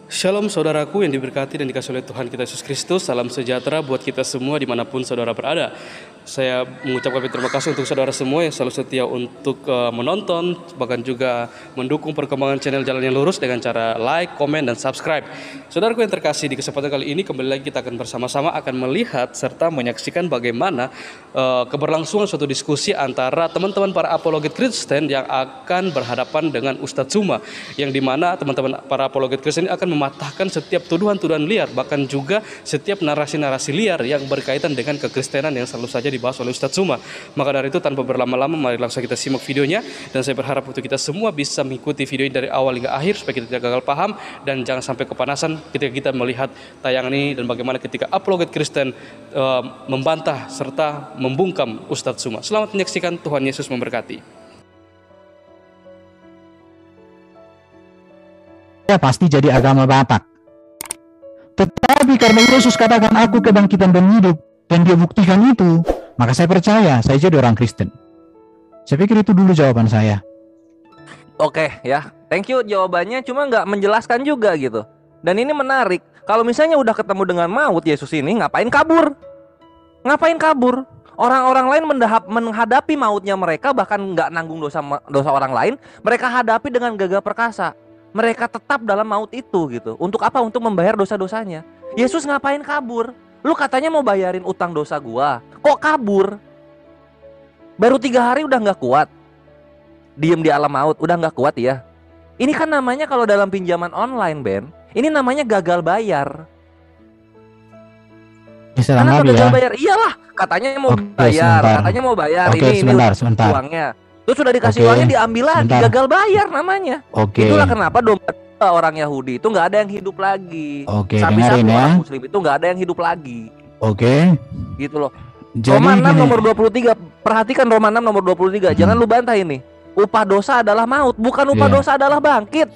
Shalom saudaraku yang diberkati dan dikasihi oleh Tuhan kita Yesus Kristus. Salam sejahtera buat kita semua dimanapun saudara berada. Saya mengucapkan terima kasih untuk saudara semua yang selalu setia untuk menonton, bahkan juga mendukung perkembangan channel Jalan yang Lurus dengan cara like, komen, dan subscribe. Saudaraku yang terkasih, di kesempatan kali ini kembali lagi kita akan bersama-sama akan melihat serta menyaksikan bagaimana keberlangsungan suatu diskusi antara teman-teman para apologet Kristen yang akan berhadapan dengan Ustadz Zuma, yang dimana teman-teman para apologet Kristen ini akan mematahkan setiap tuduhan-tuduhan liar, bahkan juga setiap narasi-narasi liar yang berkaitan dengan kekristenan yang selalu saja dibahas oleh Ustadz Zuma. Maka dari itu tanpa berlama-lama, mari langsung kita simak videonya, dan saya berharap untuk kita semua bisa mengikuti video ini dari awal hingga akhir supaya kita tidak gagal paham dan jangan sampai kepanasan ketika kita melihat tayangan ini, dan bagaimana ketika apologet Kristen membantah serta membungkam Ustadz Zuma. Selamat menyaksikan, Tuhan Yesus memberkati. Ya pasti jadi agama Batak. Tetapi karena Yesus katakan aku kebangkitan dan hidup, dan dia buktikan itu, maka saya percaya, saya jadi orang Kristen. Saya pikir itu dulu jawaban saya. Oke ya, thank you jawabannya, cuma nggak menjelaskan juga gitu. Dan ini menarik, kalau misalnya udah ketemu dengan maut Yesus ini, ngapain kabur? Ngapain kabur? Orang-orang lain menghadapi mautnya mereka, bahkan nggak nanggung dosa orang lain, mereka hadapi dengan gagah perkasa. Mereka tetap dalam maut itu gitu. Untuk apa? Untuk membayar dosa-dosanya. Yesus ngapain kabur? Lu katanya mau bayarin utang dosa gua, kok kabur? Baru 3 hari udah nggak kuat, diem di alam maut, udah nggak kuat ya. Ini kan namanya kalau dalam pinjaman online, Ben, ini namanya gagal bayar. Kenapa gagal bayar? Iyalah, katanya mau bayar, katanya mau bayar. Ini sebentar. Uangnya. Terus sudah dikasih uangnya, diambil lagi, gagal bayar namanya. Itulah kenapa domba orang Yahudi itu nggak ada yang hidup lagi. Sapi-sapi orang Muslim itu nggak ada yang hidup lagi. Gitu loh. Roma 6 nomor 23. Perhatikan Roma 6 nomor 23. Jangan lu bantah ini. Upah dosa adalah maut, bukan upah dosa adalah bangkit.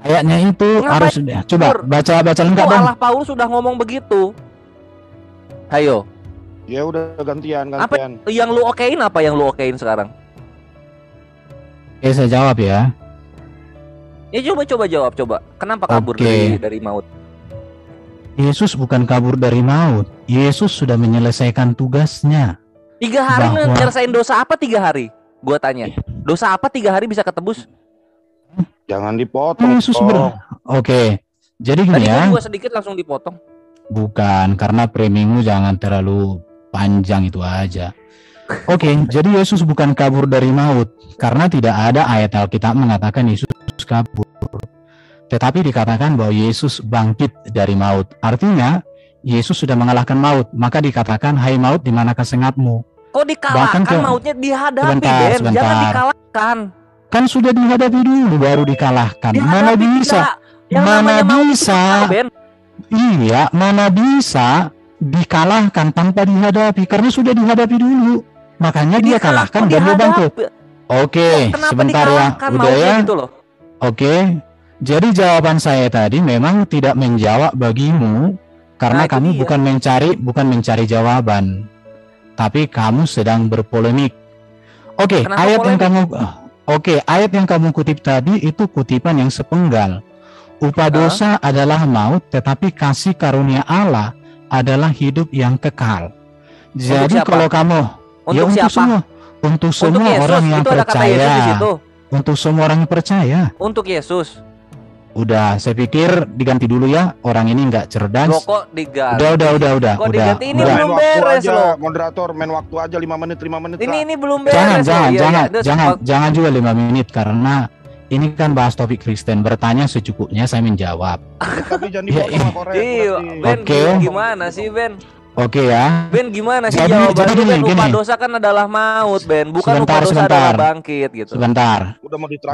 Ayatnya itu harus coba baca lengkap dong. Allah Paulus sudah ngomong begitu. Ayo. Ya udah gantian. Apa yang lu okein, apa yang lu okein sekarang? Oke, saya jawab ya. Ya coba jawab. Kenapa kabur dari maut? Yesus bukan kabur dari maut. Yesus sudah menyelesaikan tugasnya. 3 hari nyelesain dosa apa 3 hari? Gua tanya. Dosa apa 3 hari bisa ketebus? Jangan dipotong. Yesus jadi gini ya. Gua sedikit langsung dipotong. Bukan, karena premingmu jangan terlalu panjang itu aja. Jadi Yesus bukan kabur dari maut, karena tidak ada ayat Alkitab mengatakan Yesus kabur. Tetapi dikatakan bahwa Yesus bangkit dari maut. Artinya Yesus sudah mengalahkan maut. Maka dikatakan, hai maut, di manakah sengatmu? Kok dikalahkan? Mautnya dihadapi, Ben. Jangan dikalahkan. Kan sudah dihadapi dulu baru dikalahkan. Mana bisa? Iya, mana bisa dikalahkan tanpa dihadapi? Karena sudah dihadapi dulu. Makanya dia kalahkan dan dia bangkit. Sebentar ya, udah ya. Gitu loh. Jadi jawaban saya tadi memang tidak menjawab bagimu karena kamu bukan mencari jawaban, tapi kamu sedang berpolemik. Ayat yang kamu kutip tadi itu kutipan yang sepenggal. Upah dosa adalah maut, tetapi kasih karunia Allah adalah hidup yang kekal. Jadi kalau kamu untuk semua orang yang percaya. Untuk semua orang yang percaya. Untuk Yesus. Udah, saya pikir diganti dulu ya. Orang ini nggak cerdas. Kok diganti? Udah. Kok diganti? Ini belum beres loh. Moderator, main waktu aja 5 menit. Ini belum beres. Jangan juga 5 menit karena ini kan bahas topik Kristen. Bertanya secukupnya, saya menjawab. Tapi jangan dipotong. Ben, gimana sih Ben? Ben, gimana sih jawabannya? Ben, upah dosa kan adalah maut, Ben. Bukan upah dosa adalah bangkit gitu. Sebentar.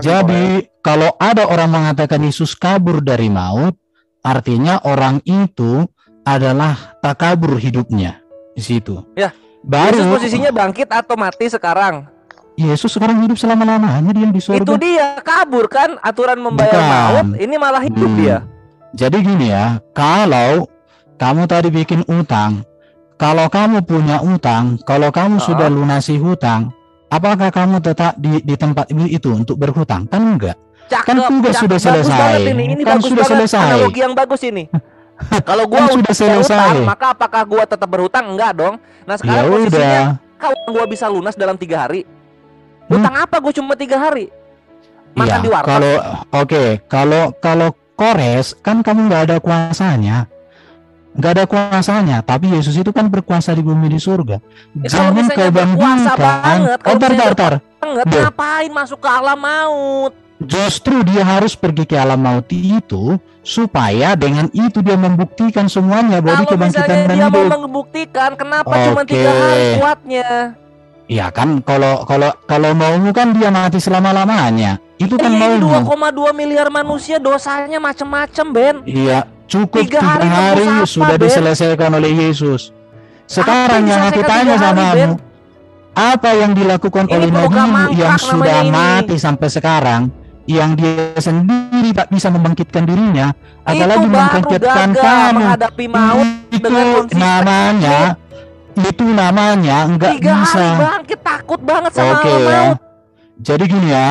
Jadi kalau ada orang mengatakan Yesus kabur dari maut, artinya orang itu adalah takabur hidupnya di situ. Ya. Yesus posisinya bangkit atau mati sekarang? Yesus sekarang hidup selama-lamanya, dia di surga. Itu dia kabur kan, aturan membayar maut, ini malah hidup dia. Jadi gini ya, kalau kamu tadi bikin utang, kalau kamu punya utang, kalau kamu sudah lunasi hutang, apakah kamu tetap di tempat itu untuk berhutang? Kan enggak. Cakep, tugas sudah bagus selesai. banget ini Kan bagus sudah banget, selesai. analogi yang bagus ini. Kalau gua Kan udah sudah selesai. berhutang, maka apakah gua tetap berhutang? Enggak dong. Nah Ya sekarang udah. posisinya, kalau gua bisa lunas dalam 3 hari, hutang apa gua cuma 3 hari? Makan Iya, di warteg. kalau Kores kan kamu nggak ada kuasanya, tapi Yesus itu kan berkuasa di bumi di surga. Ya, kalau Jangan misalnya kau berkuasa bandingkan. banget, kalau misalnya Tar. Banget, Loh. ngapain masuk ke alam maut? Justru dia harus pergi ke alam maut itu supaya dengan itu dia membuktikan semuanya bahwa Kalau kebangkitan misalnya dan dia mau hidup. membuktikan, kenapa cuma 3 Oke. hari kuatnya? Ya kan kalau maumu kan dia mati selama-lamanya. Itu kan Ini maumu. 2,2 miliar manusia dosanya macem-macem, Ben. Iya, cukup 3 3 hari hari nebus apa, sudah Ben? diselesaikan oleh Yesus. Sekarang Apa yang aku diselesaikan tanya 3 hari, sama Ben? kamu, apa yang dilakukan Ini oleh program Nabi mangkrak yang namanya sudah ini. mati sampai sekarang, yang dia sendiri tak bisa membangkitkan dirinya, Itu apalagi baru membangkitkan gagal kamu. menghadapi maut Itu dengan konsisten. namanya enggak 3 bisa. hari bangkit, takut banget sama Oke alam ya. maut. Jadi gini ya,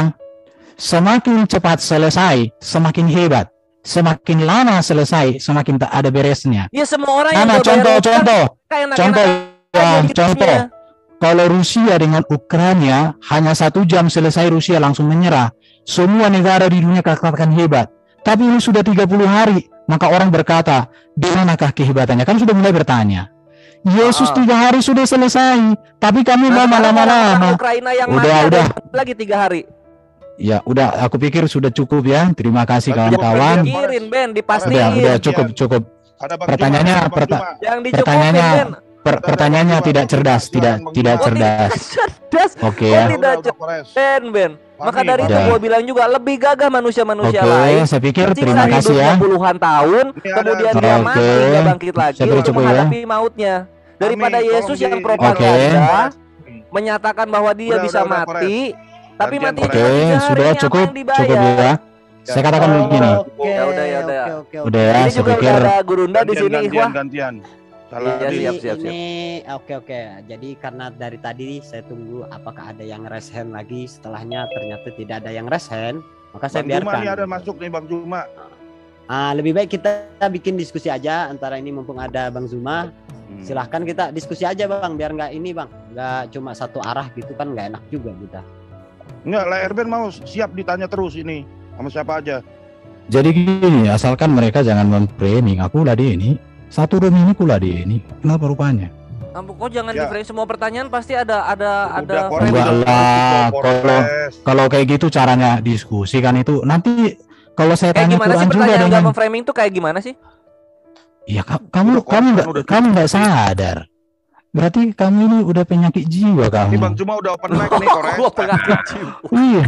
semakin cepat selesai, semakin hebat. Semakin lama selesai, semakin tak ada beresnya. Ya semua orang yang Karena udah bayar utang, contoh kayak contoh enak-enak ya, aja hidupnya. contoh. Kalau Rusia dengan Ukraina hanya 1 jam selesai, Rusia langsung menyerah. Semua negara di dunia katakan hebat. Tapi ini sudah 30 hari, maka orang berkata, di manakah kehebatannya? Kan sudah mulai bertanya. Yesus 3 hari sudah selesai, tapi kami mau sekarang orang-orang lama-lama. Ukraina yang Udah, mati udah. ada lagi 3 hari. Ya, udah. Aku pikir sudah cukup ya. Terima kasih Cukup, kawan-kawan. Ben. Pikirin, Ben, dipastiin. Udah cukup. Ada Bang Pertanyaannya, Juma, ada Bang Juma. Yang dicukupin, Pertanyaannya, Ben. pertanyaannya tidak cerdas, tidak Oh, tidak cerdas. cerdas. Oke Oh, ya. tidak Udah, Kores. Ben. Maka Fahmi, dari itu Fahmi. gue bilang juga lebih gagah manusia-manusia Oke, lain. saya pikir Ketika terima kasih hidupnya ya. puluhan tahun, Ini ada- kemudian dia Oke. mati, nggak bangkit lagi Saya pikir untuk cukup ya. menghadapi mautnya. Daripada Fahmi, Yesus tolong yang di- propaganda menyatakan bahwa dia Udah, bisa udah, mati, tapi Gantian, mati Kores. Oke, cuma 3 hari, sudah ini apa cukup yang dibayar? ya. Saya katakan begini. Ya udah. Udah ya, Ini saya juga pikir udah ada Gurunda di sini, Ikhwah. gantian. Salah Iya, Adit. siap. Ini oke. Jadi karena dari tadi saya tunggu apakah ada yang raise hand lagi, setelahnya ternyata tidak ada yang raise hand, maka saya Bang Juma biarkan. nih ada masuk nih Bang Juma. Lebih baik kita bikin diskusi aja antara ini mumpung ada Bang Zuma. Silahkan kita diskusi aja Bang, biar nggak ini Bang, nggak cuma satu arah gitu kan nggak enak juga kita. Enggak, lah Erben mau siap ditanya terus ini sama siapa aja. Jadi gini, asalkan mereka jangan memframing aku lah di ini. Satu room ini kula di ini. Kenapa rupanya? Ampun, kok jangan Ya. di frame semua pertanyaan pasti ada Udah, frame. Kores, Enggak udah, lah, Kores. Kalau kayak gitu caranya diskusi kan itu. Nanti kalau saya Kayak tanya gimana sih Quran juga pertanyaan nggak dengan memframing tuh kayak gimana sih? ya Udah, kamu nggak sadar. Berarti kamu ini udah penyakit jiwa Ini kamu. Bang Juma udah open mic nih Kores. Gua penyakit jiwa. Iya.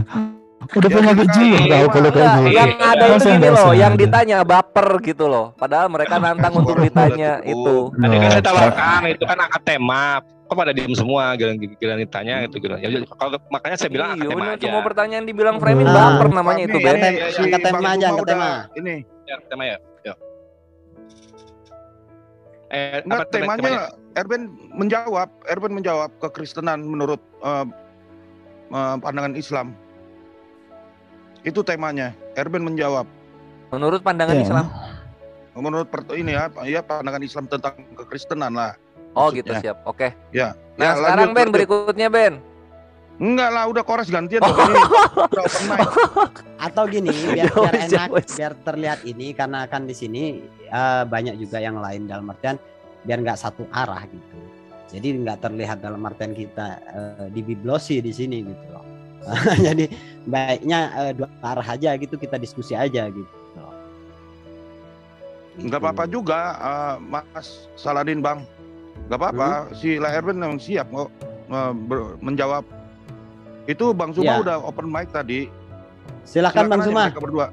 Udah Ya, penyakit makanya. jiwa kau kalau kayak Enggak, gitu. yang ada itu Masa gini nggak loh, yang sadar? ditanya baper gitu loh. Padahal mereka nantang untuk ditanya itu. Tadi kan saya Loh, tawarkan itu kan angkat tema, kok pada diem semua, giliran ditanya gitu gitu. Ya kalau makanya saya bilang angkat Iya, tema bener, aja. semua pertanyaan dibilang framing Ah, baper namanya itu, Fahmi, Ben. ini Ben. si Angkat tema Bang aja, Juma angkat udah tema. Ini Ya, tema ya. Yuk. enggak Apa temanya? temanya Erben menjawab kekristenan menurut pandangan Islam. Itu temanya. Erben menjawab Menurut pandangan Ya. Islam. menurut ini ya pandangan Islam tentang kekristenan lah. Oh maksudnya. gitu, siap. Oke. Ya. Nah, Ya, sekarang lanjut, Ben lanjut. berikutnya Ben. Enggak lah, udah Kores gantian dong. Ini udah open mic. Atau gini, biar Jauh, enak, jauh. biar terlihat ini karena kan di sini banyak juga yang lain dalam artian biar nggak satu arah gitu. Jadi nggak terlihat dalam artian kita dibiblosi di sini gitu loh. Jadi baiknya 2 arah aja gitu, kita diskusi aja gitu. Enggak apa-apa juga Mas Saladin Bang. Enggak apa-apa. Si La Erben memang siap kok menjawab. Itu Bang Zuma Ya. udah open mic tadi. Silakan Bang aja Zuma. mereka berdua.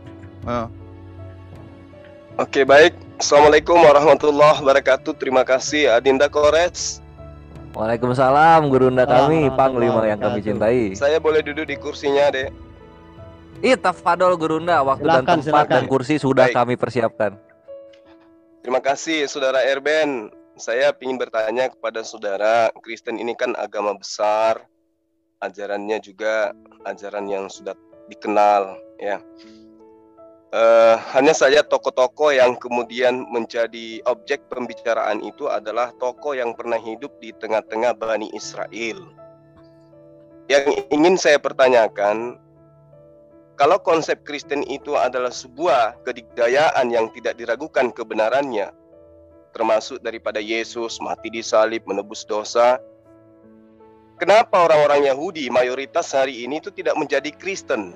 Oke, baik. Assalamualaikum warahmatullahi wabarakatuh. Terima kasih Adinda Kores. Waalaikumsalam Gurunda kami, Waalaikumsalam Panglima yang kami wabarakatuh. cintai. Saya boleh duduk di kursinya, Dek? Tafadol Gurunda, waktu dan Silakan, tempat silakan. dan kursi sudah Baik. kami persiapkan. Terima kasih, Saudara Erben. Saya ingin bertanya kepada Saudara, Kristen ini kan agama besar, ajarannya juga ajaran yang sudah dikenal, ya. Hanya saja tokoh-tokoh yang kemudian menjadi objek pembicaraan itu adalah tokoh yang pernah hidup di tengah-tengah Bani Israel. Yang ingin saya pertanyakan, kalau konsep Kristen itu adalah sebuah kedikdayaan yang tidak diragukan kebenarannya, termasuk daripada Yesus mati di salib menebus dosa, kenapa orang-orang Yahudi mayoritas hari ini itu tidak menjadi Kristen?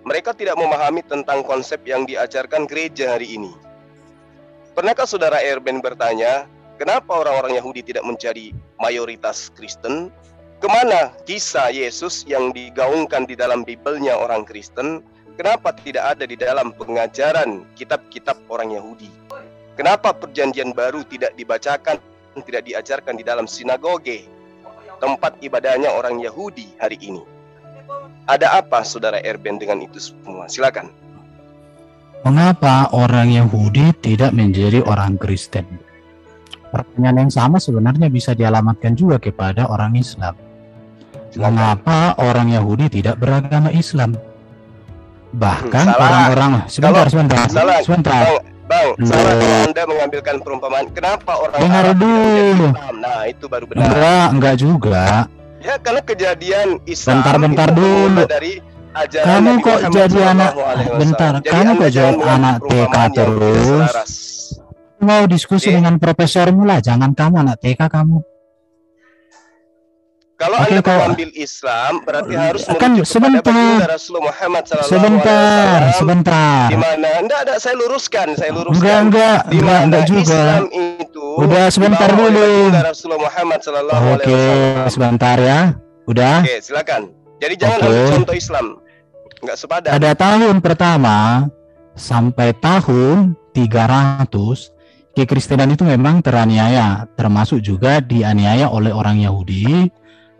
Mereka tidak memahami tentang konsep yang diajarkan gereja hari ini. Pernahkah saudara Erben bertanya, kenapa orang-orang Yahudi tidak menjadi mayoritas Kristen? Kemana kisah Yesus yang digaungkan di dalam Bibelnya orang Kristen? Kenapa tidak ada di dalam pengajaran kitab-kitab orang Yahudi? Kenapa perjanjian baru tidak dibacakan, tidak diajarkan di dalam sinagoge, tempat ibadahnya orang Yahudi hari ini? Ada apa saudara Erben dengan itu semua? Silakan. Mengapa orang Yahudi tidak menjadi orang Kristen? Pertanyaan yang sama sebenarnya bisa dialamatkan juga kepada orang Islam. Silakan. Mengapa orang Yahudi tidak beragama Islam? Bahkan Salah. orang-orang sebentar. Salah. Bang, Loh. salah kalau Anda mengambilkan perumpamaan. Kenapa orang Dengar Arab tidak menjadi dulu. Islam? Nah, itu baru benar. Enggak juga. Ya, karena kejadian Islam Bentar itu dulu. bermula dari ajaran Kamu Nabi kok Muhammad jadi anak SAW. bentar, Jadi kamu Anda kok jadi jangan mengambil anak TK perumpamaan yang tidak terus? selaras. Mau diskusi Oke. dengan profesormu lah, jangan kamu anak TK kamu. Kalau Oke, Anda kalau- mengambil Islam, berarti harus Kan merujuk kepada sebentar. baginda Rasulullah Muhammad SAW. Sebentar. Di mana? Enggak, saya luruskan. Enggak Di mana juga. Islam itu Udah, sebentar dibawa oleh dulu. baginda Rasulullah Muhammad SAW. Oke, sebentar ya. Udah. Oke, silakan. Jadi jangan Oke. ambil contoh Islam. Enggak sepadan. Pada tahun pertama sampai tahun 300 kekristenan itu memang teraniaya, termasuk juga dianiaya oleh orang Yahudi,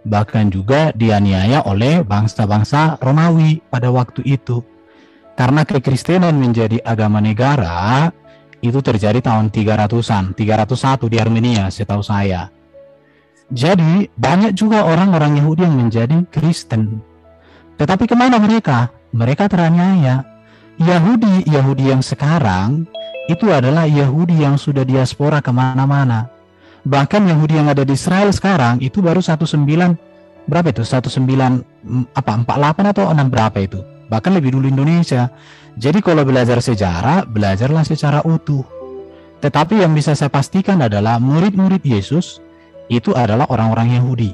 bahkan juga dianiaya oleh bangsa-bangsa Romawi pada waktu itu. Karena kekristenan menjadi agama negara itu terjadi tahun 300-an, 301 di Armenia setahu saya. Jadi banyak juga orang-orang Yahudi yang menjadi Kristen. Tetapi kemana mereka? Mereka teraniaya. Yahudi yang sekarang itu adalah Yahudi yang sudah diaspora kemana-mana. Bahkan Yahudi yang ada di Israel sekarang itu baru 48 atau 6 berapa itu. Bahkan lebih dulu Indonesia. Jadi kalau belajar sejarah, belajarlah secara utuh. Tetapi yang bisa saya pastikan adalah murid-murid Yesus itu adalah orang-orang Yahudi.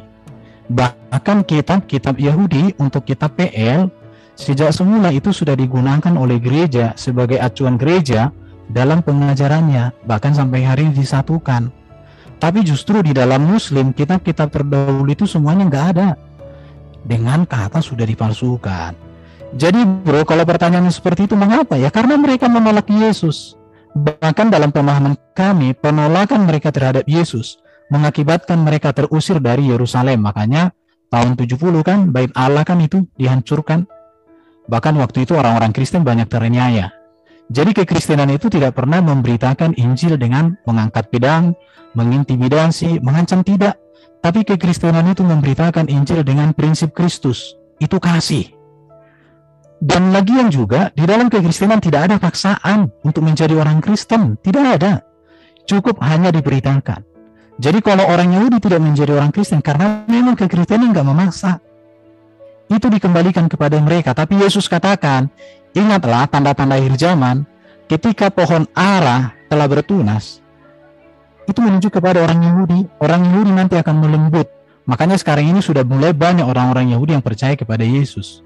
Bahkan kitab-kitab Yahudi untuk kitab PL sejak semula itu sudah digunakan oleh gereja sebagai acuan gereja dalam pengajarannya, bahkan sampai hari ini disatukan. Tapi justru di dalam Muslim kitab-kitab terdahulu itu semuanya nggak ada, dengan kata sudah dipalsukan. Jadi bro, kalau pertanyaannya seperti itu mengapa ya? Karena mereka menolak Yesus. Bahkan dalam pemahaman kami, penolakan mereka terhadap Yesus mengakibatkan mereka terusir dari Yerusalem. Makanya tahun 70 kan bait Allah kan itu dihancurkan. Bahkan waktu itu orang-orang Kristen banyak teraniaya. Jadi kekristenan itu tidak pernah memberitakan Injil dengan mengangkat pedang, mengintimidasi, mengancam, tidak. Tapi kekristenan itu memberitakan Injil dengan prinsip Kristus, itu kasih. Dan lagi yang juga, di dalam kekristenan tidak ada paksaan untuk menjadi orang Kristen, tidak ada. Cukup hanya diberitakan. Jadi kalau orang Yahudi tidak menjadi orang Kristen karena memang kekristenan nggak memaksa, itu dikembalikan kepada mereka. Tapi Yesus katakan, ingatlah tanda-tanda akhir zaman, ketika pohon ara telah bertunas, itu menunjuk kepada orang Yahudi. Orang Yahudi nanti akan melembut. Makanya sekarang ini sudah mulai banyak orang-orang Yahudi yang percaya kepada Yesus.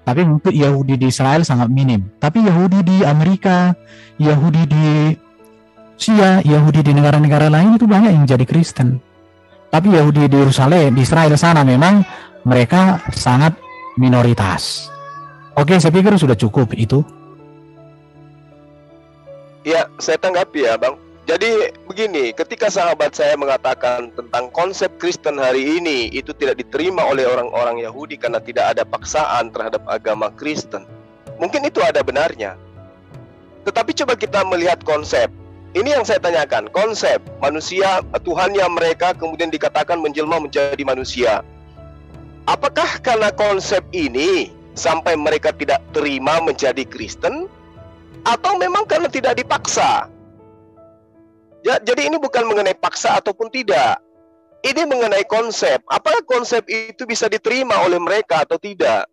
Tapi untuk Yahudi di Israel sangat minim. Tapi Yahudi di Amerika, Yahudi di Rusia, Yahudi di negara-negara lain itu banyak yang jadi Kristen. Tapi Yahudi di Yerusalem, di Israel sana memang mereka sangat minoritas. Oke, saya pikir sudah cukup itu. Ya, saya tanggapi ya, Bang. Jadi begini, ketika sahabat saya mengatakan tentang konsep Kristen hari ini itu tidak diterima oleh orang-orang Yahudi karena tidak ada paksaan terhadap agama Kristen, mungkin itu ada benarnya. Tetapi coba kita melihat konsep. Ini yang saya tanyakan, konsep manusia, Tuhannya mereka kemudian dikatakan menjelma menjadi manusia. Apakah karena konsep ini sampai mereka tidak terima menjadi Kristen, atau memang karena tidak dipaksa? Ya, jadi ini bukan mengenai paksa ataupun tidak. Ini mengenai konsep. Apakah konsep itu bisa diterima oleh mereka atau tidak?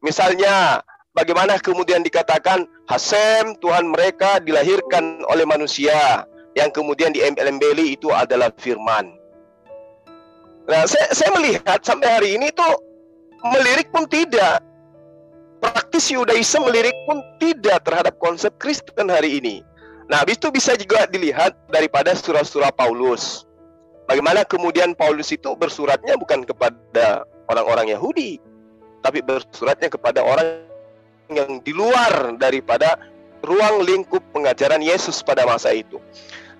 Misalnya, bagaimana kemudian dikatakan Hasem, Tuhan mereka dilahirkan oleh manusia, yang kemudian diembel-embeli itu adalah firman. Nah, saya melihat sampai hari ini itu melirik pun tidak. Praktisi Yudaisme melirik pun tidak terhadap konsep Kristen hari ini. Nah, habis itu bisa juga dilihat daripada surah-surah Paulus. Bagaimana kemudian Paulus itu bersuratnya bukan kepada orang-orang Yahudi, tapi bersuratnya kepada orang yang di luar daripada ruang lingkup pengajaran Yesus pada masa itu.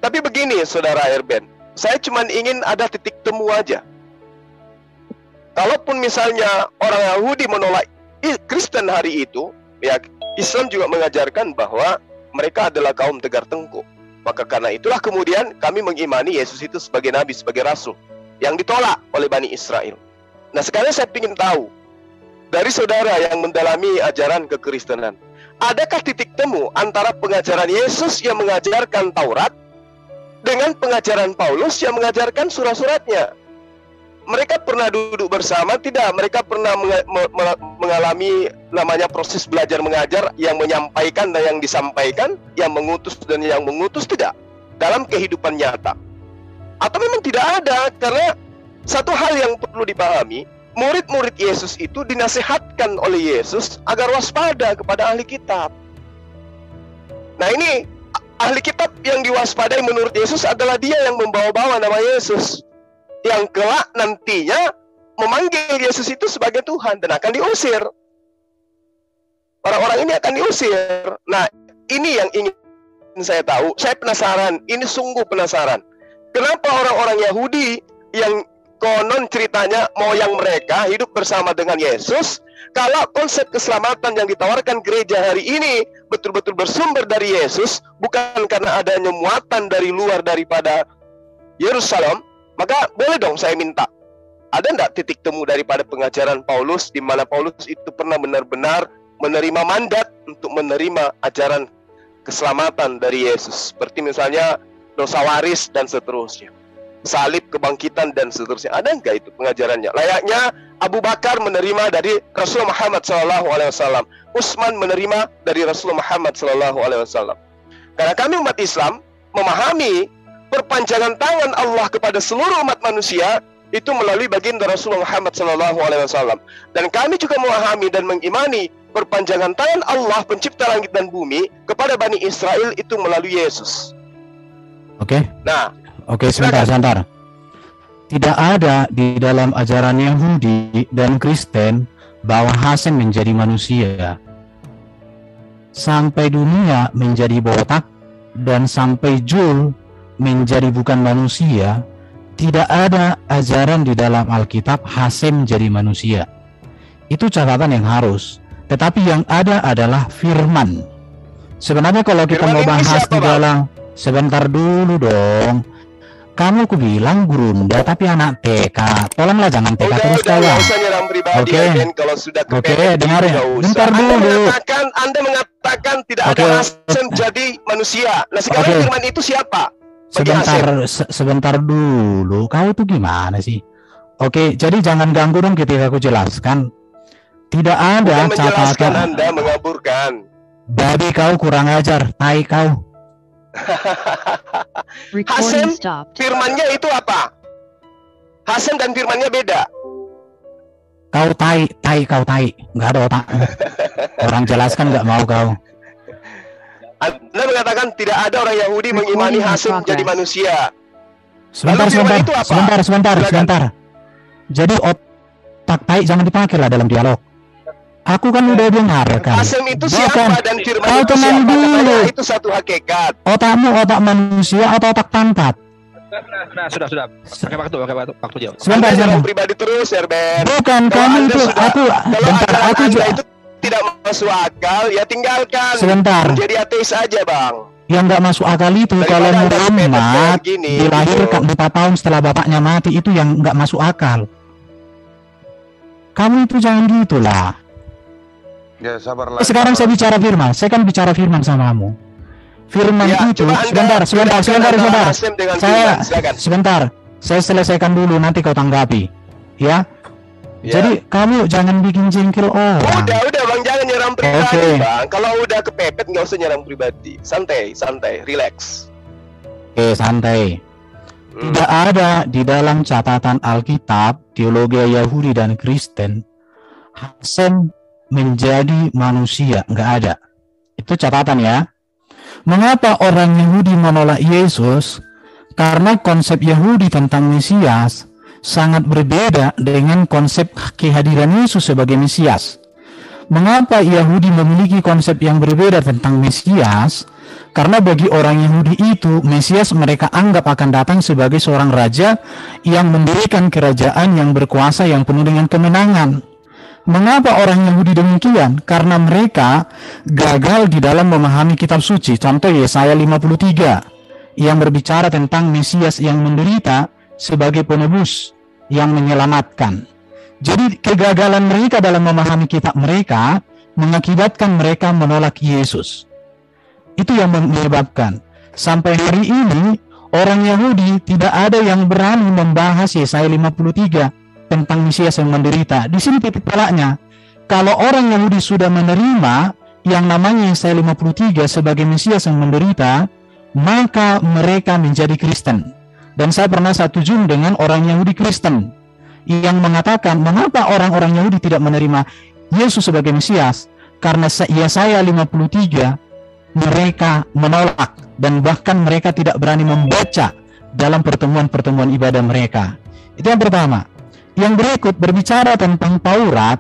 Tapi begini, Saudara Erben, saya cuma ingin ada titik temu aja. Kalaupun misalnya orang Yahudi menolak Kristen hari itu, ya Islam juga mengajarkan bahwa mereka adalah kaum tegar tengkuk. Maka karena itulah kemudian kami mengimani Yesus itu sebagai nabi, sebagai rasul yang ditolak oleh Bani Israel. Nah, sekarang saya ingin tahu dari saudara yang mendalami ajaran kekristenan, adakah titik temu antara pengajaran Yesus yang mengajarkan Taurat dengan pengajaran Paulus yang mengajarkan surat-suratnya? Mereka pernah duduk bersama? Tidak. Mereka pernah mengalami namanya proses belajar mengajar, yang menyampaikan dan yang disampaikan, yang mengutus dan yang mengutus? Tidak. Dalam kehidupan nyata. Atau memang tidak ada? Karena satu hal yang perlu dipahami, murid-murid Yesus itu dinasihatkan oleh Yesus agar waspada kepada ahli kitab. Nah, ini ahli kitab yang diwaspadai menurut Yesus adalah dia yang membawa-bawa nama Yesus, yang kelak nantinya memanggil Yesus itu sebagai Tuhan dan akan diusir. Orang-orang ini akan diusir. Nah, ini yang ingin saya tahu. Saya penasaran, ini sungguh penasaran. Kenapa orang-orang Yahudi yang konon ceritanya moyang mereka hidup bersama dengan Yesus, kalau konsep keselamatan yang ditawarkan gereja hari ini betul-betul bersumber dari Yesus, bukan karena adanya muatan dari luar daripada Yerusalem, maka boleh dong saya minta, ada enggak titik temu daripada pengajaran Paulus, di mana Paulus itu pernah benar-benar menerima mandat untuk menerima ajaran keselamatan dari Yesus, seperti misalnya dosa waris dan seterusnya, salib, kebangkitan dan seterusnya. Ada enggak itu pengajarannya? Layaknya Abu Bakar menerima dari Rasul Muhammad SAW, Utsman menerima dari Rasul Muhammad SAW. Karena kami umat Islam memahami perpanjangan tangan Allah kepada seluruh umat manusia itu melalui baginda Rasulullah Muhammad SAW. Dan kami juga memahami dan mengimani perpanjangan tangan Allah pencipta langit dan bumi kepada Bani Israel itu melalui Yesus. Oke. Nah, sebentar. Tidak ada di dalam ajaran Yahudi dan Kristen bahwa Hasem menjadi manusia. Sampai dunia menjadi botak dan sampai Jul menjadi bukan manusia, tidak ada ajaran di dalam Alkitab Hasem menjadi manusia. Itu catatan yang harus. Tetapi yang ada adalah firman. Sebenarnya kalau kita mau bahas di dalam, sebentar dulu dong. Kamu ku bilang Gurunda tapi anak TK. Tolonglah jangan TK terus kawan. Oke, dengar ya. Bentar dulu. Anda mengatakan tidak ada Hasem jadi manusia. Nah, sekarang firman itu siapa? Sebentar dulu. Kau tuh gimana sih? Oke, jadi jangan ganggu dong ketika aku jelaskan. Tidak ada catatan. Anda mengaburkan. Babi kau kurang ajar, tai kau. Hasem, firmannya itu apa? Hasem dan firmannya beda. Kau tai, nggak ada otak. Orang jelaskan nggak mau kau. Anda mengatakan tidak ada orang Yahudi mengimani Hasem menjadi manusia. Sebentar. Jadi otak tai jangan dipakai lah dalam dialog. Aku kan udah dengarkan. Hasem itu siapa dan firman itu siapa? Katanya itu satu hakikat. Otakmu otak manusia atau otak pantat? Sudah. Pakai waktu jauh. Sebentar. Pribadi terus, Erben. Bukan kamu itu. Aku itu tidak masuk akal, ya tinggalkan. Sebentar. Menjadi ateis aja, Bang. Yang nggak masuk akal itu kalau Muhammad dilahirkan 4 tahun setelah bapaknya mati, itu yang nggak masuk akal. Kamu itu jangan gitulah. Ya sabarlah. Sekarang saya bicara firman. Saya kan bicara firman sama kamu. Firman Ya, itu coba Anda sebentar. Hasim dengan firman, silakan. Sebentar. Saya selesaikan dulu, nanti kau tanggapi. Ya. Ya. Jadi kamu jangan bikin jengkel orang. Udah Bang, jangan nyerang pribadi Oke. Bang. Kalau udah kepepet nggak usah nyerang pribadi. Santai, relax. Oke, santai. Tidak ada di dalam catatan Alkitab, teologi Yahudi dan Kristen, Hasim menjadi manusia. Nggak ada. Itu catatan ya. Mengapa orang Yahudi menolak Yesus? Karena konsep Yahudi tentang Mesias sangat berbeda dengan konsep kehadiran Yesus sebagai Mesias. Mengapa Yahudi memiliki konsep yang berbeda tentang Mesias? Karena bagi orang Yahudi itu, Mesias mereka anggap akan datang sebagai seorang raja yang mendirikan kerajaan yang berkuasa yang penuh dengan kemenangan. Mengapa orang Yahudi demikian? Karena mereka gagal di dalam memahami kitab suci. Contoh Yesaya 53 yang berbicara tentang Mesias yang menderita sebagai penebus yang menyelamatkan. Jadi kegagalan mereka dalam memahami kitab mereka mengakibatkan mereka menolak Yesus. Itu yang menyebabkan sampai hari ini orang Yahudi tidak ada yang berani membahas Yesaya 53 tentang Mesias yang menderita. Di sini titik tolaknya. Kalau orang Yahudi sudah menerima yang namanya Yesaya 53 sebagai Mesias yang menderita, maka mereka menjadi Kristen. Dan saya pernah satu Zoom dengan orang Yahudi Kristen yang mengatakan mengapa orang-orang Yahudi tidak menerima Yesus sebagai Mesias, karena Yesaya 53 mereka menolak dan bahkan mereka tidak berani membaca dalam pertemuan-pertemuan ibadah mereka. Itu yang pertama. Yang berikut berbicara tentang Taurat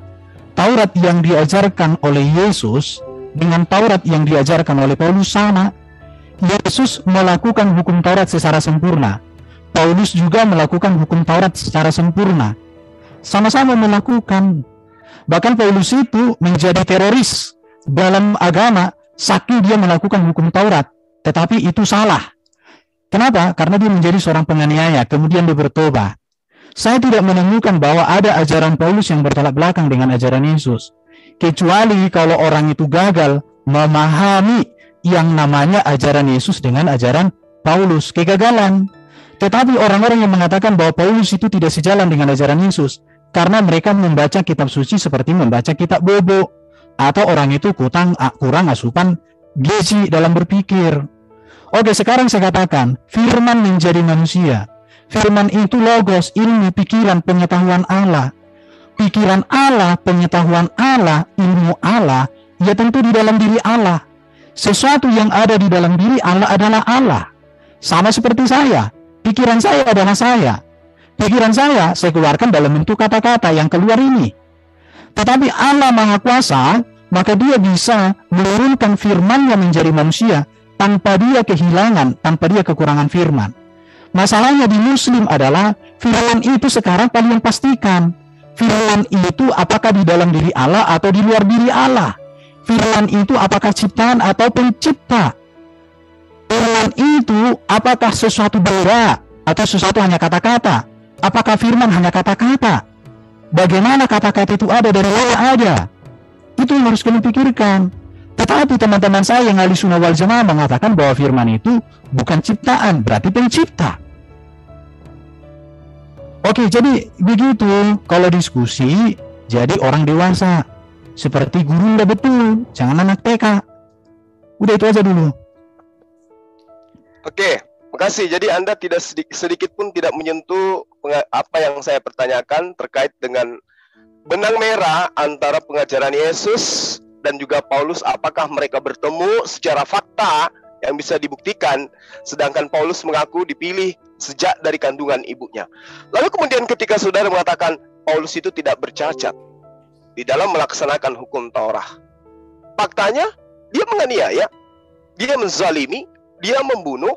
yang diajarkan oleh Yesus dengan Taurat yang diajarkan oleh Paulus sama. Yesus melakukan hukum Taurat secara sempurna. Paulus juga melakukan hukum Taurat secara sempurna. Sama-sama melakukan. Bahkan Paulus itu menjadi teroris dalam agama saking dia melakukan hukum Taurat. Tetapi itu salah. Kenapa? Karena dia menjadi seorang penganiaya, kemudian dia bertobat. Saya tidak menemukan bahwa ada ajaran Paulus yang bertolak belakang dengan ajaran Yesus. Kecuali kalau orang itu gagal memahami yang namanya ajaran Yesus dengan ajaran Paulus. Kegagalan. Tetapi orang-orang yang mengatakan bahwa Paulus itu tidak sejalan dengan ajaran Yesus karena mereka membaca kitab suci seperti membaca kitab bobo, atau orang itu kurang asupan gizi dalam berpikir. Oke, sekarang saya katakan firman menjadi manusia. Firman itu logos, ilmu, pikiran, pengetahuan Allah. Pikiran Allah, pengetahuan Allah, ilmu Allah, ya tentu di dalam diri Allah. Sesuatu yang ada di dalam diri Allah adalah Allah. Sama seperti saya. Pikiran saya adalah saya. Pikiran saya keluarkan dalam bentuk kata-kata yang keluar ini. Tetapi Allah Maha Kuasa, maka dia bisa menurunkan firman-Nya menjadi manusia tanpa dia kehilangan, tanpa dia kekurangan firman. Masalahnya di Muslim adalah firman itu sekarang kalian pastikan. Firman itu apakah di dalam diri Allah atau di luar diri Allah? Firman itu apakah ciptaan atau pencipta? Firman itu apakah sesuatu benda atau sesuatu hanya kata-kata? Apakah firman hanya kata-kata? Bagaimana kata-kata itu ada dari mana ada? Itu yang harus kalian pikirkan. Tetapi teman-teman saya yang ahli sunnah wal jamaah mengatakan bahwa firman itu bukan ciptaan, berarti pencipta. Oke, jadi begitu kalau diskusi, jadi orang dewasa. Seperti guru udah betul, jangan anak TK. Udah itu aja dulu. Oke, makasih. Jadi Anda tidak sedikit pun tidak menyentuh apa yang saya pertanyakan terkait dengan benang merah antara pengajaran Yesus dan juga Paulus. Apakah mereka bertemu secara fakta yang bisa dibuktikan, sedangkan Paulus mengaku dipilih sejak dari kandungan ibunya. Lalu kemudian ketika saudara mengatakan Paulus itu tidak bercacat di dalam melaksanakan hukum Taurat, faktanya dia menganiaya, dia menzalimi, dia membunuh,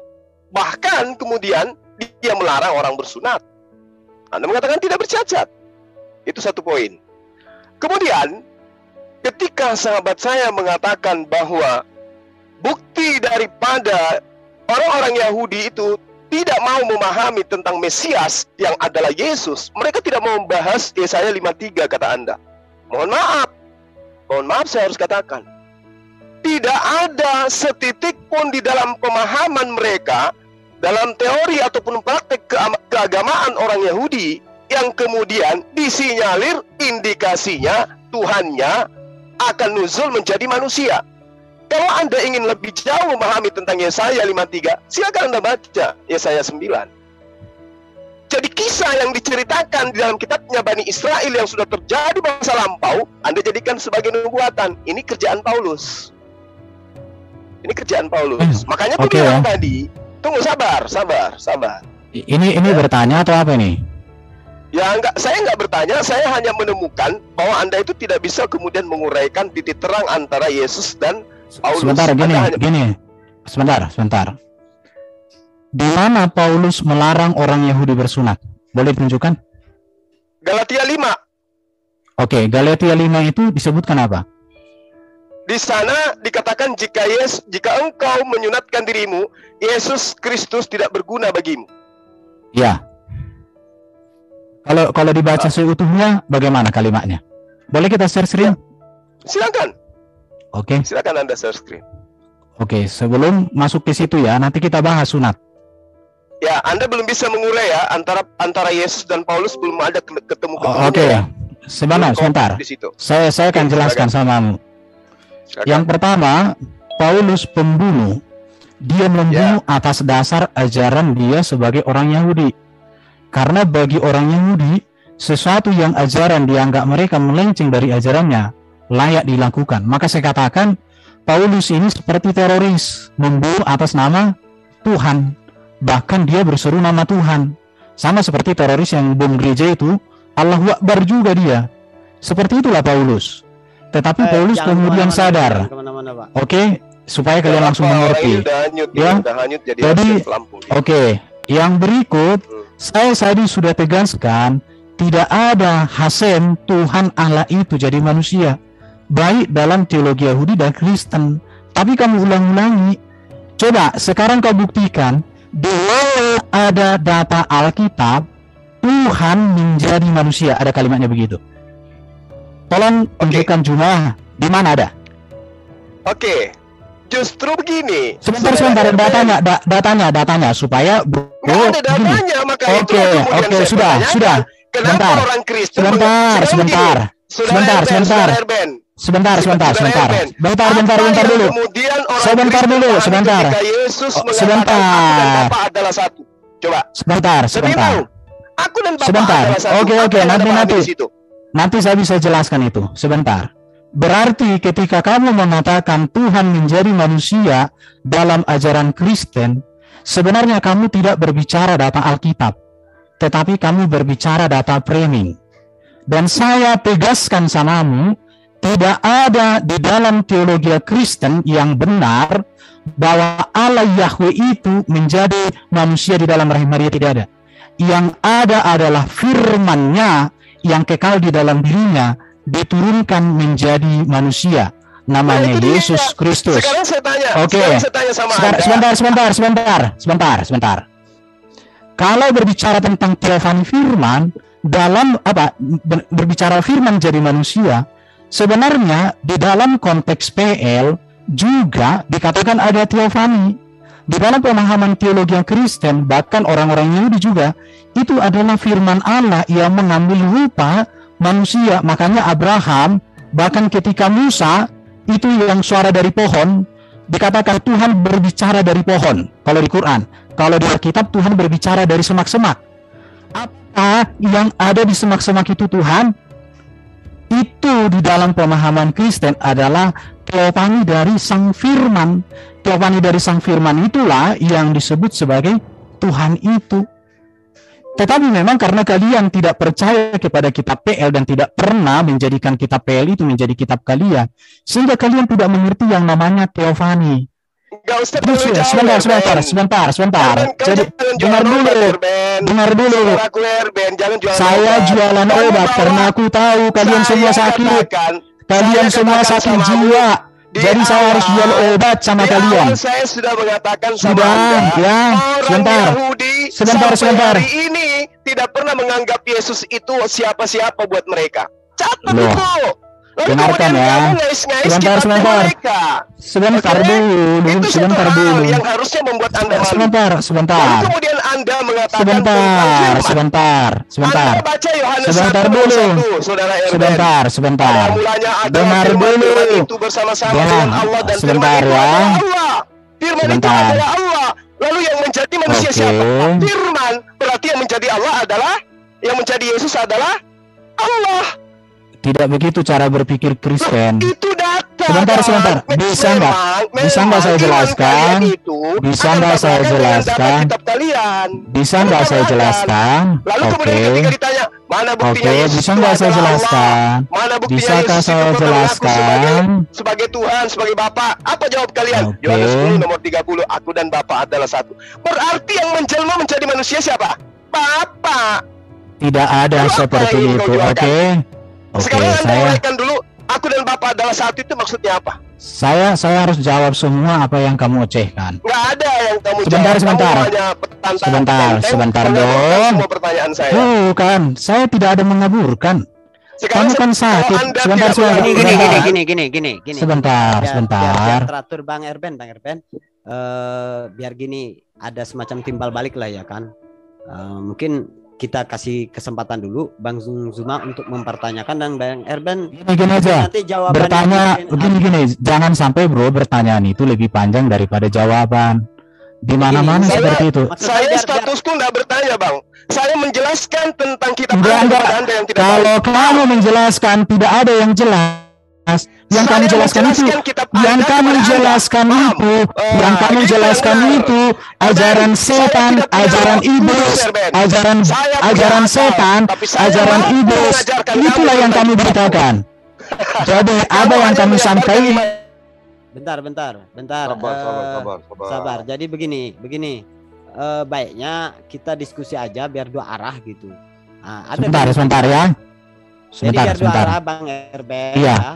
bahkan kemudian dia melarang orang bersunat. Anda mengatakan tidak bercacat. Itu satu poin. Kemudian ketika sahabat saya mengatakan bahwa bukti daripada orang-orang Yahudi itu tidak mau memahami tentang Mesias yang adalah Yesus, mereka tidak mau membahas Yesaya 53 kata Anda. Mohon maaf, mohon maaf saya harus katakan, tidak ada setitik pun di dalam pemahaman mereka, dalam teori ataupun praktek keagamaan orang Yahudi, yang kemudian disinyalir indikasinya Tuhannya akan nuzul menjadi manusia. Kalau Anda ingin lebih jauh memahami tentang Yesaya 53, silakan Anda baca Yesaya 9. Jadi kisah yang diceritakan di dalam kitabnya Bani Israel yang sudah terjadi masa lampau, Anda jadikan sebagai nubuatan. Ini kerjaan Paulus. Ini kerjaan Paulus. Makanya aku bilang tadi, tunggu, sabar. Ini bertanya atau apa ini? Ya enggak, saya enggak bertanya, saya hanya menemukan bahwa Anda itu tidak bisa kemudian menguraikan titik terang antara Yesus dan Paulus. Sebentar. Di mana Paulus melarang orang Yahudi bersunat? Boleh tunjukkan? Galatia 5. Oke, Galatia 5 itu disebutkan apa? Di sana dikatakan jika engkau menyunatkan dirimu, Yesus Kristus tidak berguna bagimu. Ya. Kalau dibaca seutuhnya, bagaimana kalimatnya? Boleh kita share screen? Silakan. Oke. Silakan Anda share screen. Oke, sebelum masuk ke situ ya, nanti kita bahas sunat. Ya, Anda belum bisa mengurai ya antara Yesus dan Paulus, belum ada ketemu. Oke. Sebentar. Saya akan jelaskan samamu. Yang pertama, Paulus pembunuh. Dia membunuh atas dasar ajaran dia sebagai orang Yahudi. Karena bagi orang Yahudi, sesuatu yang ajaran dianggap mereka melenceng dari ajarannya layak dilakukan. Maka saya katakan Paulus ini seperti teroris, membunuh atas nama Tuhan. Bahkan dia berseru nama Tuhan. Sama seperti teroris yang bom gereja itu, Allahu Akbar juga dia. Seperti itulah Paulus. Tetapi Paulus kemudian sadar. Oke, supaya kalian langsung mengerti. Jadi, yang berikut saya tadi sudah tegaskan, tidak ada Hasem Tuhan Allah itu jadi manusia, baik dalam teologi Yahudi dan Kristen. Tapi kamu ulang-ulangi. Coba sekarang kau buktikan di mana ada data Alkitab Tuhan menjadi manusia, ada kalimatnya begitu. Tolong tunjukkan jumlah di mana ada. Oke. Justru begini. Sebentar, datanya supaya ada datanya, maka Oke, sudah. Kenapa orang Kristen Sebentar dulu. Sebentar. Adalah satu. Coba. Sebentar. Aku dan Bapak adalah satu. Oke, nanti saya bisa jelaskan itu. Sebentar. Berarti ketika kamu mengatakan Tuhan menjadi manusia dalam ajaran Kristen, sebenarnya kamu tidak berbicara data Alkitab, tetapi kamu berbicara data framing. Dan saya tegaskan samamu, tidak ada di dalam teologi Kristen yang benar bahwa Allah Yahweh itu menjadi manusia di dalam rahim Maria, tidak ada. Yang ada adalah firman-Nya yang kekal di dalam dirinya, diturunkan menjadi manusia, namanya Yesus Kristus. Sekarang saya tanya. Sebentar. Kalau berbicara tentang teofani firman, dalam berbicara firman jadi manusia, sebenarnya di dalam konteks PL juga dikatakan ada teofani. Di dalam pemahaman teologi yang Kristen, bahkan orang-orang Yahudi juga, itu adalah firman Allah yang mengambil rupa manusia. Makanya Abraham, bahkan ketika Musa itu yang suara dari pohon, dikatakan Tuhan berbicara dari pohon. Kalau di Quran, kalau di Alkitab Tuhan berbicara dari semak-semak. Apa yang ada di semak-semak itu Tuhan? Itu di dalam pemahaman Kristen adalah teofani dari Sang Firman. Teofani dari Sang Firman itulah yang disebut sebagai Tuhan itu. Tetapi memang karena kalian tidak percaya kepada kitab PL dan tidak pernah menjadikan kitab PL itu menjadi kitab kalian, sehingga kalian tidak mengerti yang namanya teofani. Sebentar. Jadi dengar dulu. Saya jualan obat karena aku tahu kalian semua sakit. Kalian semua sakit jiwa. Jadi saya harus jual obat sama kalian. Saya sudah mengatakan sebentar. Hari ini tidak pernah menganggap Yesus itu siapa-siapa buat mereka. Catat itu. Lalu Dengarkan kemudian ya. kamu ngais-ngais Sebentar, kitabnya sebentar. mereka. Sebentar Oke? dulu, Itu satu sebentar hal dulu. yang harusnya membuat Anda malu. Sebentar, Lalu sebentar. kemudian Anda mengatakan tentang Sebentar, firman. sebentar, sebentar. Anda baca Yohanes Sebentar 1 dulu. 1, Saudara Erben. Sebentar, sebentar. Pada mulanya adalah Dengar firman, dulu. firman itu bersama-sama dengan Allah dan firman Sebentar itu ya. adalah Allah. Firman itu Sebentar. adalah Allah. Lalu yang menjadi manusia Oke. siapa? Firman. Berarti yang menjadi Allah adalah, yang menjadi Yesus adalah Allah. Tidak begitu cara berpikir Kristen. Itu data. Sebentar, sebentar. Bisa nggak? Bisa nggak saya jelaskan? Bisa nggak saya jelaskan? Kitab kalian. Bisa nggak saya jelaskan? Lalu Oke. kemudian ketika ditanya, mana buktinya Oke, Yesus bisa itu nggak saya adalah Allah? jelaskan? Mana buktinya Bisakah Yesus itu saya pernah mengaku jelaskan? sebagai Tuhan, sebagai Bapa? Apa jawab kalian? Oke. Yohanes 10 nomor 30, aku dan Bapa adalah satu. Berarti yang menjelma menjadi manusia siapa? Bapa. Tidak ada Lalu apa seperti yang ingin itu. kau jualkan? Oke. Oke, Sekarang Anda saya uraikan dulu, aku dan Bapa adalah satu itu maksudnya apa? saya harus jawab semua apa yang kamu ocehkan. Nggak ada yang kamu Sebentar, jawab. sebentar. Kamu hanya bertantang, Sebentar, benteng, sebentar mengaburkan dong. semua pertanyaan saya. Bukan, saya tidak ada mengaburkan. Kamu kan sakit. kalau Anda Sebentar, tidak sebentar. mengaburkan- Gini. Sebentar, sebentar. Biar teratur Bang Erben. Biar gini, ada semacam timbal balik lah ya kan. Mungkin kita kasih kesempatan dulu Bang Zuma untuk mempertanyakan, dan Bang Erben Gini aja. nanti jawabannya Bertanya mungkin begini, jangan sampai bro pertanyaan itu lebih panjang daripada jawaban. Di mana-mana Saya- seperti itu. maksud Saya biar- statusku nggak bertanya, Bang. Saya menjelaskan tentang kitab Enggak, Anda enggak. kepada Anda yang tidak Kalau tahu. kamu menjelaskan tidak ada yang jelas. Yang Saya kamu jelaskan itu, menjelaskan kitab yang Anda kamu kepada Anda. jelaskan Paham? itu, yang kamu itu jelaskan benar. itu ajaran Saya setan, tidak punya ajaran waktu, iblis, Serben. ajaran Saya punya ajaran akal, setan, tapi saya ajaran mampu iblis. mengajarkan Itulah kamu yang tentang kami kitab. beritakan. Jadi apa Kamu yang hanya kami menyampaikan sampaikan? lima- bentar. Sabar. Jadi begini. Baiknya kita diskusi aja biar dua arah gitu. Nah, Sebentar ya. Jadi biar dua Sebentar. arah Bang Erben. Iya. Ya.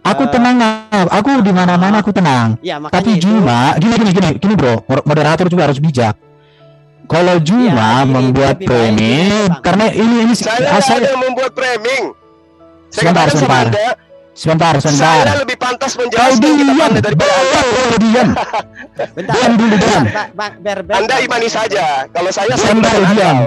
Aku tenang, aku di mana-mana aku tenang. Iya, makanya Tapi itu. Juma, gini bro, moderator juga harus bijak. Kalau Juma Iya, ini membuat lebih baik framing, gini, Bang. karena ini Saya nggak ada yang membuat framing. Saya Sebentar, katakan sama sebentar. Anda, sebentar. saya lebih pantas Kau menjelaskan kitab diam, Anda daripada Anda. diam. Bentar. Diam dulu, diam. Bang Erben. Anda imani saja. Kalau saya Diam, bukan diam. akal.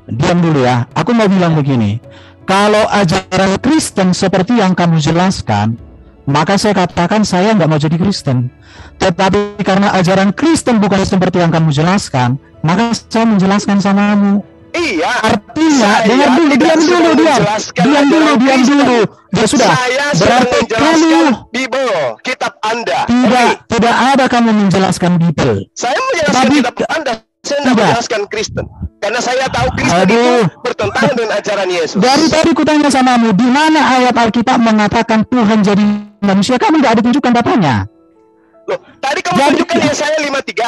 Diam dulu ya. Aku mau bilang begini. Kalau ajaran Kristen seperti yang kamu jelaskan, maka saya katakan saya nggak mau jadi Kristen. Tetapi karena ajaran Kristen bukan seperti yang kamu jelaskan, maka saya menjelaskan samamu. Iya. Artinya, Saya dengar dulu, tidak diam sedang dulu. menjelaskan Diam ajaran Kristen. dulu. Ya sudah. Saya sedang Berarti menjelaskan kamu Bible, kitab Anda. tidak ada kamu menjelaskan Bible. Saya menjelaskan Tapi- kitab Anda. Saya tidak Tidak. menjelaskan Kristen. Karena saya tahu Kristen itu Aduh. bertentangan dengan ajaran Yesus. Dari tadi kutanya samamu, di mana ayat Alkitab mengatakan Tuhan jadi manusia? Kamu nggak ada tunjukkan datanya. Loh, tadi kamu Jadi- tunjukkan Yesaya 53.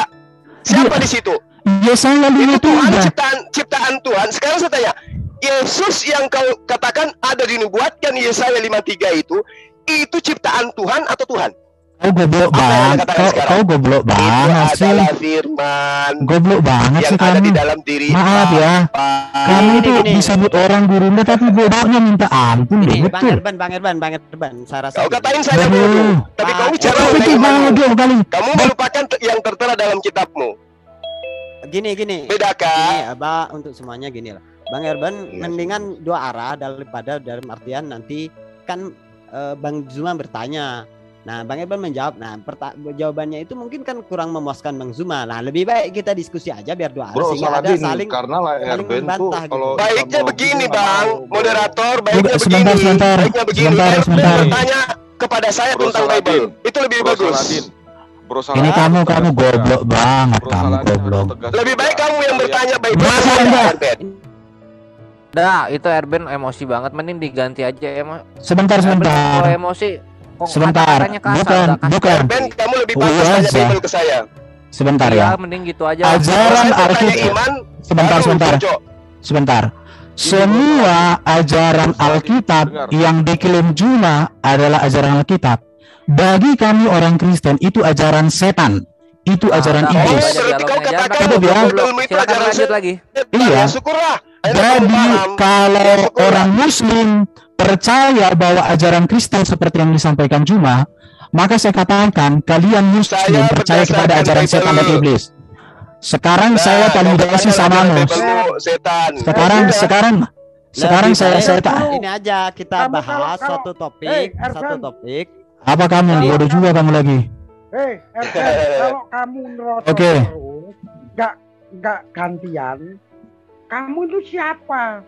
Siapa Iya. di situ? Yesaya Itu Tuhan, 53. ciptaan Tuhan. Sekarang saya tanya, Yesus yang kau katakan ada dinubuatkan Yesaya 53 itu ciptaan Tuhan atau Tuhan? Kau goblok Apa yang banget. Anda katakan sekarang? Kau goblok Itu banget sih. adalah firman Goblok banget yang sih ada kamu. di dalam diri Maaf ya. Bapa. Kamu itu Gini. disebut orang gurunda tapi bodohnya minta ampun deh, Ini betul. Bang Erben, saya rasa Kau gini. katain saya Aduh. bodoh, tapi kau bicara Kau mengenai itu imanmu. bodoh kali. Kamu melupakan yang tertera dalam kitabmu. Gini. Bedakah? Ini Abah untuk semuanya gini lah. Bang Erben Iya. mendingan dua arah daripada dalam artian nanti kan Bang Zuma bertanya. Nah, Bang Erben menjawab. Nah, jawabannya itu mungkin kan kurang memuaskan Bang Zuma. Nah, lebih baik kita diskusi aja biar dua arah Bro, sehingga ada Saladin, saling karena lah saling Erben tuh membantah gitu. kalau Baiknya sama begini, nggak Bang. mau, bro. Moderator, baiknya Sebentar, begini. sebentar. Baiknya begini. Sebentar, Erben sebentar. bertanya kepada saya Bro tentang Saladin. Bible. Itu lebih Bro bagus. Saladin. Bro Ini Saladin kamu harus tegas goblok juga. banget, Bro kamu Saladin harus goblok. tegas Lebih juga. baik kamu yang Kalian- bertanya Bible. Masa Saya, enggak? Erben. Dah, itu Erben emosi banget, mending diganti aja Sebentar, Erben kalau sebentar. emosi kok Sebentar. kata-katanya kasar, Bukan, udah kasar. bukan. Erben, kamu lebih pantas Iya, tanya Zah. Bible ke saya. Sebentar Iya, ya. mending gitu aja. Kalau Ajaran saya bertanya Alkitab. iman, Sebentar, baru sebentar. cocok. Sebentar. Semua ajaran Alkitab yang diklaim Juma adalah ajaran Alkitab. Bagi kami orang Kristen itu ajaran setan. Itu ajaran Nah, iblis. udah, Berarti kau dialognya katakan jangan Itu dia. Bible itu Silakan ajaran lanjut lagi. setan. Iya. Ya, syukurlah. Akhirnya kamu Jadi paham. kalau Ya, syukurlah. orang Muslim percaya bahwa ajaran Kristen seperti yang disampaikan Juma, maka saya katakan kalian Muslim Saya percaya kepada berdasarkan ajaran setan dan Bible. iblis. Sekarang saya validasi sama Mus. Setan. Sekarang saya ini aja kita Kamu bahas kalau- satu topik, Ervan. satu topik. apa kamu bodoh juga kamu lagi. Ervan, kalau kamu nerotol Oke. terus, nggak gantian, kamu itu siapa?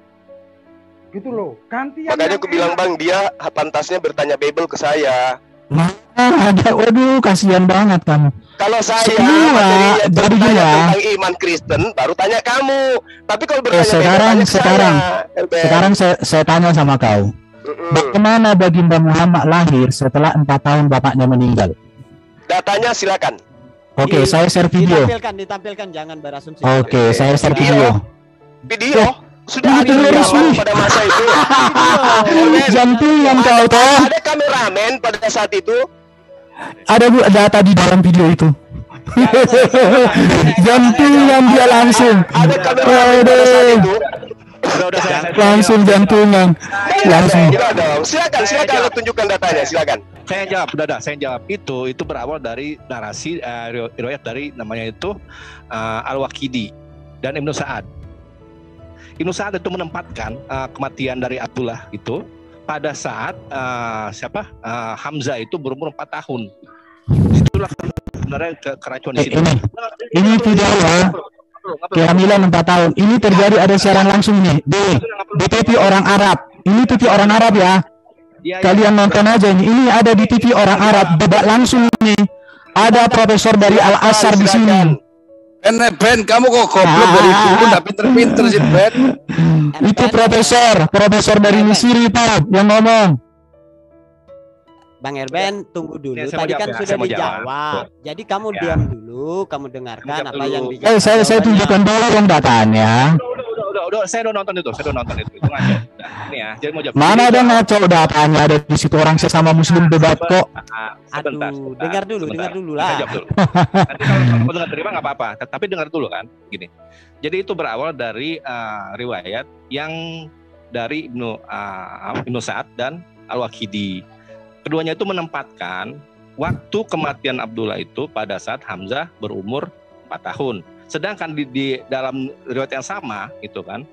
Gitu loh, gantian. Makanya yang aku bilang enak. Bang, dia pantasnya bertanya Bible ke saya. Mana ada, waduh kasihan banget kamu. Kalau saya Semua, materinya jadi bertanya gini ya. tentang iman Kristen, baru tanya kamu. Tapi kalau bertanya Bible, sekarang- tanya ke sekarang. saya, Elben. Sekarang saya tanya sama kau. Mm-mm. Bagaimana baginda Muhammad lahir setelah 4 tahun bapaknya meninggal? Datanya silakan. Oke, saya share video. Ditampilkan, jangan berasumsi. Oke, saya share video. Video sudah Ini ada video rekaman resmi. pada masa itu. Elben, Jantungan kau toh. ada kameramen pada saat itu. Ada data di dalam video itu. Jantungan dia langsung. Ada kameramen pada saat Aduh. itu. Udah, Langsung jantungan. Langsung. Sudah dong. Silakan lo tunjukkan datanya, silakan. Saya jawab, saya jawab. Itu berawal dari narasi riwayat dari namanya itu Al-Waqidi dan Ibnu Sa'ad. Ibnu Sa'ad itu menempatkan kematian dari Abdullah itu pada saat Hamzah itu berumur 4 tahun. Itulah sebenarnya keracuan di situ. Ini video ya. Kehamilan 4 tahun. Ini terjadi ada siaran langsung nih di TV orang Arab. Ini TV orang Arab ya. Kalian nonton aja ini. Ini ada di TV orang Arab. Debat langsung nih. Ada profesor dari Al Azhar di sini. Ben, kamu kok goblok dari dulu nggak pinter-pinter sih, Ben. Itu profesor dari Misiri Pak yang ngomong. Bang Erben, tunggu dulu. Ya, saya mau Tadi jawab kan ya, sudah saya mau dijawab. jawab. Jadi kamu Ya. diam dulu, kamu dengarkan Diam apa dulu. yang dijawab. Saya jawabannya. tunjukkan dulu yang datanya. Udah, saya udah nonton itu, itu ngaco. Nah, ini ya, jadi mau jawab. Mana ada ngaco datanya ada di situ orang sesama Muslim debat kok. Aduh, dengar dulu Saya lah. jawab dulu. Nanti kalau kamu dengar terima nggak apa-apa, tapi dengar dulu kan, gini. Jadi itu berawal dari riwayat yang dari Ibnu Sa'ad dan Al-Waqidi. Keduanya itu menempatkan waktu kematian Abdullah itu pada saat Hamzah berumur 4 tahun. Sedangkan di dalam riwayat yang sama itu kan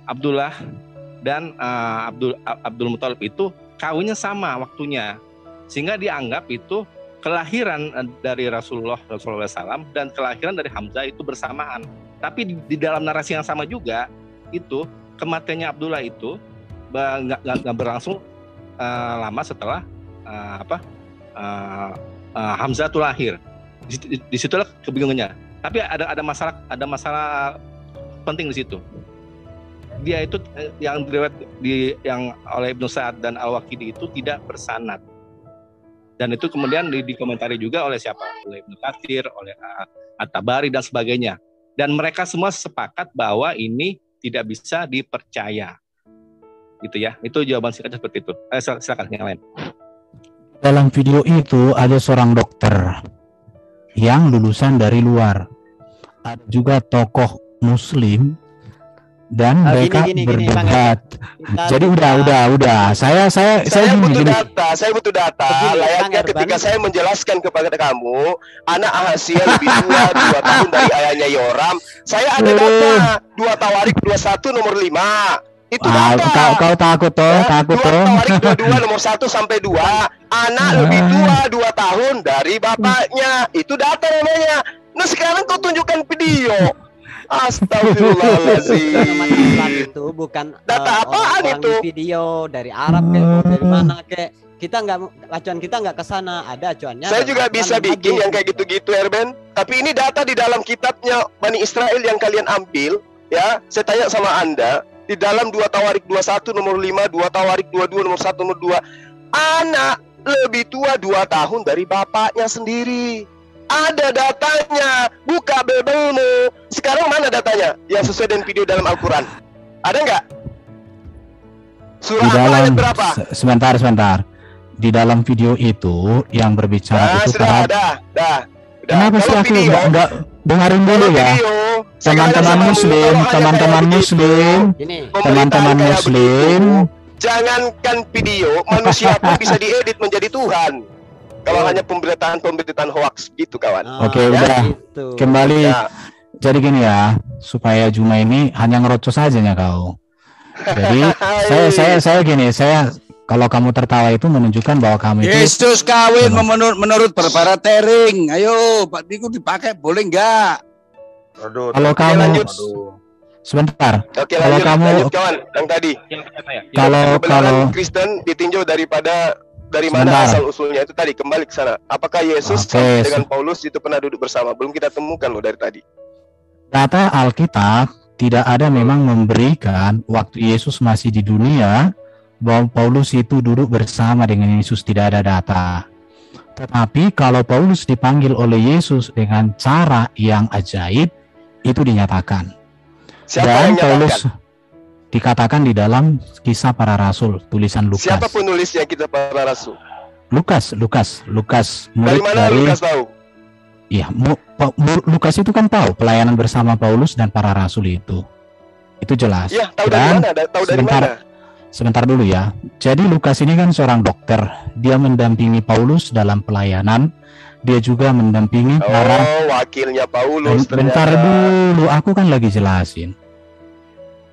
Abdullah dan Abdul Muthalib itu kawinnya sama waktunya, sehingga dianggap itu kelahiran dari Rasulullah SAW dan kelahiran dari Hamzah itu bersamaan. Tapi di dalam narasi yang sama juga itu kematiannya Abdullah itu nggak berlangsung lama setelah Hamzah itu lahir. Disitulah kebingungannya. Tapi ada masalah penting di situ. Dia itu yang diriwayat yang oleh Ibnu Sa'ad dan Al-Waqidi itu tidak bersanad. Dan itu kemudian dikomentari juga oleh siapa? Oleh Ibnu Katsir, oleh At-Tabari dan sebagainya. Dan mereka semua sepakat bahwa ini tidak bisa dipercaya. Gitu ya. Itu jawaban singkatnya seperti itu. Silakan yang lain. Dalam video itu ada seorang dokter yang lulusan dari luar. Ada juga tokoh Muslim dan mereka berdebat. Jadi udah. Saya butuh gini. data. Saya butuh data. Layaknya ketika saya menjelaskan kepada kamu, anak Ahasia lebih tua 2 tahun dari ayahnya Yoram. Saya ada data 2 Tawarik 21 nomor 5. Itu data. Kau takut toh, takut 2 toh. Tawarik 22 nomor 1 sampai 2. Anak lebih tua 2 tahun dari bapaknya. Itu data namanya. Nah sekarang kau tunjukkan video. Astagfirullahaladzim. Itu bukan data apaan orang itu? di video dari Arab dari mana kita nggak acuan kita nggak ke sana, ada acuannya. Saya juga bisa bikin yang kayak gitu-gitu, Erben. Tapi ini data di dalam kitabnya Bani Israel yang kalian ambil, ya. Saya tanya sama Anda, di dalam 2 Tawarik 21 nomor 5, 2 Tawarik 22 nomor 1 nomor 2, anak lebih tua 2 tahun dari bapaknya sendiri. Ada datanya, buka Bible-mu. Sekarang mana datanya yang sesuai dengan video dalam Al-Quran? Ada nggak? Surah Di apa, dalam ayat berapa? sebentar. Di dalam video itu yang berbicara itu sudah, dah. Kenapa sih Kalau aku video, nggak dengerin dulu ya? Teman-teman Muslim, teman-teman Muslim, Jangankan video, manusia pun bisa diedit menjadi Tuhan. Kalau hanya pemberitaan hoax gitu, kawan. Oke, udah. Gitu. Kembali. Ya. Jadi gini ya, supaya Juma ini hanya ngerocos aja ya kau. Jadi saya gini, kalau kamu tertawa itu menunjukkan bahwa kamu itu Yesus kawin menurut berbaratering. Ayo, Pak Diku dipakai boleh enggak? Aduh, kalau Oke, kamu lanjut. sebentar. Oke, Kalau lanjut kamu kawan, yang tadi. kalau Kebenaran Kristen ditinjau dari mana Sebentar. asal usulnya itu tadi, kembali ke sana. Apakah Yesus Oke, sama dengan Paulus itu pernah duduk bersama? Belum kita temukan loh dari tadi. data Alkitab tidak ada memang memberikan waktu Yesus masih di dunia bahwa Paulus itu duduk bersama dengan Yesus, tidak ada data. Tetapi kalau Paulus dipanggil oleh Yesus dengan cara yang ajaib, itu dinyatakan. Siapa Dan yang Paulus nyatakan? dikatakan di dalam Kisah Para Rasul, tulisan Lukas. Siapa penulisnya kita para rasul? Lukas, Dari murid mana dari Lukas tahu? ya, Lukas itu kan tahu pelayanan bersama Paulus dan para rasul itu jelas. Iya, tahu dari Dan mana? Tahu dari sebentar, mana? sebentar dulu ya. Jadi Lukas ini kan seorang dokter, dia mendampingi Paulus dalam pelayanan, dia juga mendampingi para. Oh, wakilnya Paulus Bentar ternyata. dulu, aku kan lagi jelasin.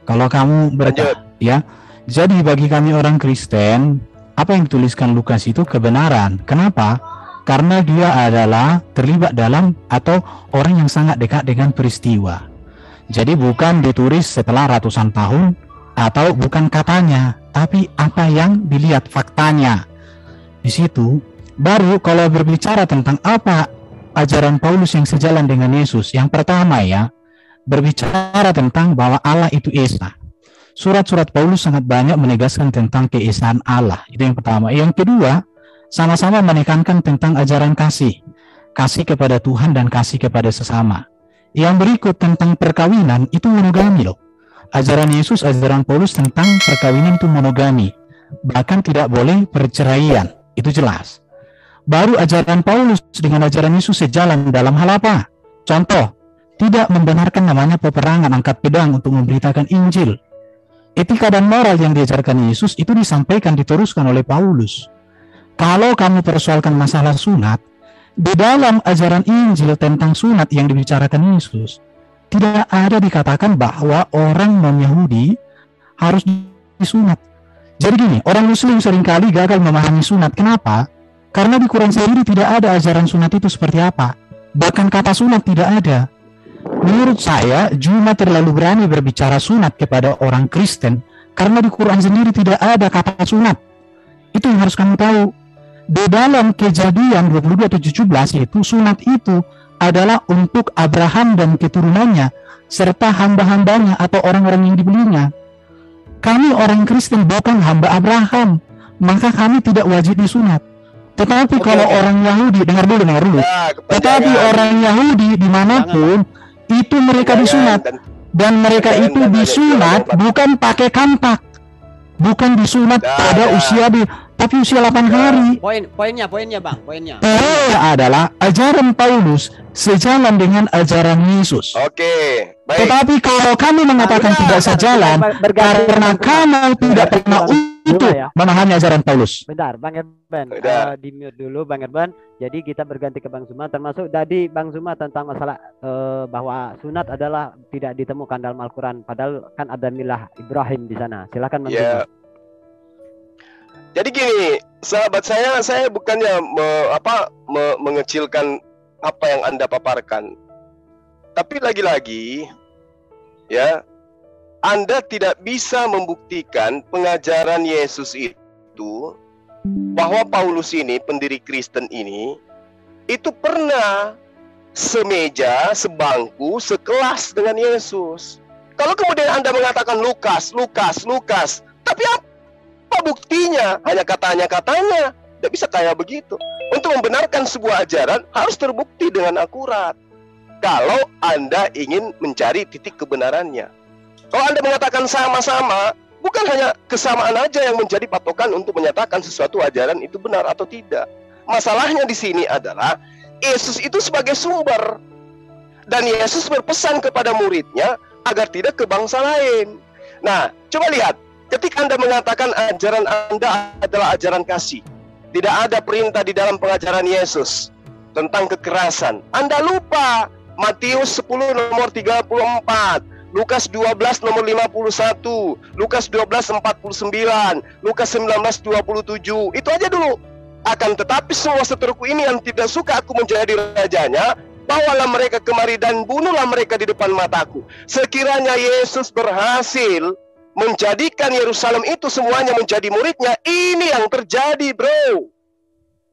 Kalau kamu Lanjut. ya, jadi bagi kami orang Kristen, apa yang dituliskan Lukas itu kebenaran. Kenapa? Karena dia adalah terlibat dalam atau orang yang sangat dekat dengan peristiwa. Jadi bukan ditulis setelah ratusan tahun atau bukan katanya, tapi apa yang dilihat faktanya. Di situ baru kalau berbicara tentang apa ajaran Paulus yang sejalan dengan Yesus, yang pertama ya, berbicara tentang bahwa Allah itu Esa. Surat-surat Paulus sangat banyak menegaskan tentang keesaan Allah. Itu yang pertama. Yang kedua, sama-sama menekankan tentang ajaran kasih. Kasih kepada Tuhan dan kasih kepada sesama. Yang berikut tentang perkawinan itu monogami loh. Ajaran Yesus, ajaran Paulus tentang perkawinan itu monogami. Bahkan tidak boleh perceraian. Itu jelas. Baru ajaran Paulus dengan ajaran Yesus sejalan dalam hal apa? Contoh, tidak membenarkan namanya peperangan angkat pedang untuk memberitakan Injil. Etika dan moral yang diajarkan Yesus itu disampaikan, diteruskan oleh Paulus. Kalau kamu persoalkan masalah sunat, di dalam ajaran Injil tentang sunat yang dibicarakan Yesus, tidak ada dikatakan bahwa orang non-Yahudi harus disunat. Jadi gini, orang Muslim seringkali gagal memahami sunat. Kenapa? Karena di Quran sendiri tidak ada ajaran sunat itu seperti apa. Bahkan kata sunat tidak ada. Menurut saya, Juma terlalu berani berbicara sunat kepada orang Kristen karena di Quran sendiri tidak ada kata sunat. Itu yang harus kamu tahu. Di dalam Kejadian 22:17 itu sunat itu adalah untuk Abraham dan keturunannya serta hamba-hambanya atau orang-orang yang dibelinya. Kami orang Kristen bukan hamba Abraham, maka kami tidak wajib disunat. Tetapi kalau orang Yahudi, dengar dulu. Ya, Tetapi orang Yahudi dimanapun itu mereka disunat, dan mereka itu disunat bukan pakai kampak, bukan disunat pada usia tapi usia 8 hari. Poinnya bang, poinnya. Adalah ajaran Paulus sejalan dengan ajaran Yesus. Oke, baik. Tetapi kalau kami mengatakan tidak sejalan karena kamu tidak pernah itu memahami ajaran Paulus. Bentar, Bang Erben, di mute dulu Bang Erben. Jadi kita berganti ke Bang Zuma, termasuk tadi Bang Zuma tentang masalah bahwa sunat adalah tidak ditemukan dalam Al-Quran, padahal kan ada milah Ibrahim di sana. Silakan Bang Zuma. Jadi gini, sahabat saya bukannya mengecilkan apa yang Anda paparkan. Tapi lagi-lagi ya, Anda tidak bisa membuktikan pengajaran Yesus itu bahwa Paulus ini, pendiri Kristen ini, itu pernah semeja, sebangku, sekelas dengan Yesus. Kalau kemudian Anda mengatakan Lukas, tapi apa buktinya? Hanya katanya. Tidak bisa kayak begitu. Untuk membenarkan sebuah ajaran harus terbukti dengan akurat. Kalau Anda ingin mencari titik kebenarannya. Kalau Anda mengatakan sama-sama, bukan hanya kesamaan aja yang menjadi patokan untuk menyatakan sesuatu ajaran itu benar atau tidak. Masalahnya di sini adalah Yesus itu sebagai sumber. Dan Yesus berpesan kepada muridnya agar tidak ke bangsa lain. Nah, coba lihat. Ketika Anda mengatakan ajaran Anda adalah ajaran kasih, tidak ada perintah di dalam pengajaran Yesus tentang kekerasan. Anda lupa Matius 10 nomor 34, Lukas 12 nomor 51, Lukas 12 49, Lukas 19 27. Itu aja dulu. Akan tetapi semua seteruku ini yang tidak suka aku menjadi rajanya, bawalah mereka kemari dan bunuhlah mereka di depan mataku. Sekiranya Yesus berhasil menjadikan Yerusalem itu semuanya menjadi muridnya, ini yang terjadi, bro.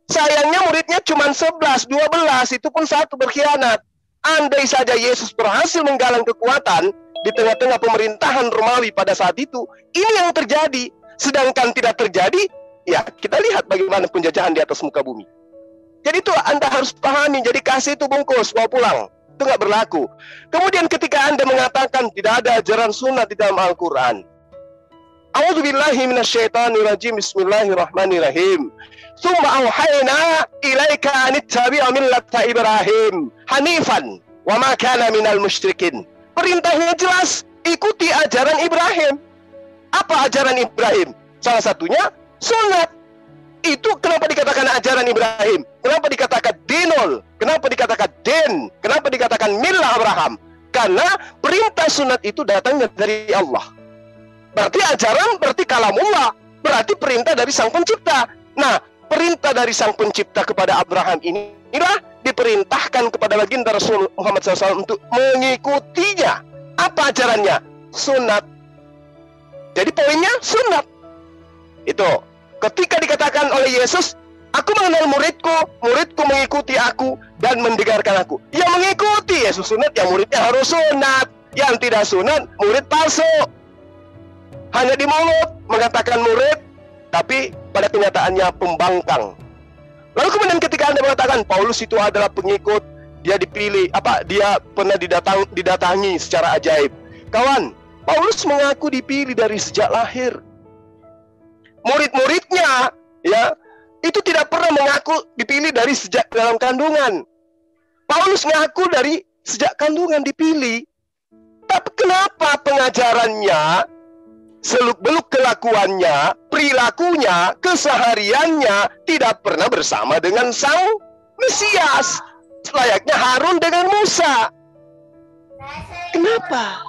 Sayangnya muridnya cuma 11, 12, itu pun satu berkhianat. Andai saja Yesus berhasil menggalang kekuatan di tengah-tengah pemerintahan Romawi pada saat itu, ini yang terjadi. Sedangkan tidak terjadi, ya kita lihat bagaimana penjajahan di atas muka bumi. Jadi itu Anda harus pahami, jadi kasih itu bungkus, bawa pulang. Itu nggak berlaku. Kemudian ketika Anda mengatakan tidak ada ajaran sunnah di dalam Al-Quran, A'udzubillahi minasyaitonirrajim. Bismillahirrahmanirrahim. Tsumma auhayna ilaika an ittabi'a millata Ibrahim hanifan wa ma kana minal musyrikin. Perintahnya jelas, ikuti ajaran Ibrahim. Apa ajaran Ibrahim? Salah satunya sunat. Itu kenapa dikatakan ajaran Ibrahim? Kenapa dikatakan dinul? Kenapa dikatakan din? Kenapa dikatakan millah Abraham? Karena perintah sunat itu datangnya dari Allah. Berarti ajaran, berarti kalamullah, berarti perintah dari Sang Pencipta. Nah, perintah dari Sang Pencipta kepada Abraham inilah diperintahkan kepada baginda Rasul Muhammad SAW untuk mengikutinya. Apa ajarannya? Sunat. Jadi poinnya sunat. Itu. Ketika dikatakan oleh Yesus, aku mengenal muridku, muridku mengikuti aku dan mendengarkan aku. Yang mengikuti Yesus sunat, yang muridnya harus sunat. Yang tidak sunat, murid palsu. Hanya di mulut mengatakan murid, tapi pada kenyataannya pembangkang. Lalu kemudian ketika Anda mengatakan Paulus itu adalah pengikut, dia dipilih, dia pernah didatangi secara ajaib. Kawan, Paulus mengaku dipilih dari sejak lahir. Murid-muridnya, ya, itu tidak pernah mengaku dipilih dari sejak dalam kandungan. Paulus mengaku dari sejak kandungan dipilih. Tapi kenapa pengajarannya, seluk-beluk kelakuannya, perilakunya, kesehariannya tidak pernah bersama dengan Sang Mesias, selayaknya Harun dengan Musa? Kenapa?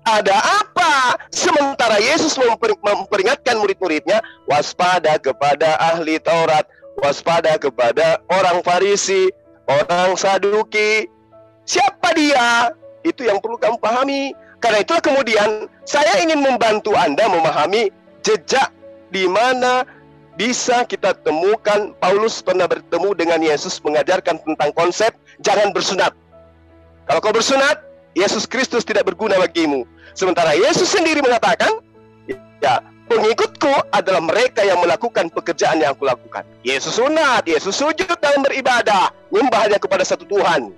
Ada apa? Sementara Yesus memperingatkan murid-muridnya, waspada kepada ahli Taurat, waspada kepada orang Farisi, orang Saduki. Siapa dia? Itu yang perlu kamu pahami. Karena itulah kemudian saya ingin membantu Anda memahami jejak di mana bisa kita temukan Paulus pernah bertemu dengan Yesus mengajarkan tentang konsep jangan bersunat. Kalau kau bersunat, Yesus Kristus tidak berguna bagimu. Sementara Yesus sendiri mengatakan, ya, pengikutku adalah mereka yang melakukan pekerjaan yang aku lakukan. Yesus sunat, Yesus sujud dalam beribadah, menyembah hanya kepada satu Tuhan.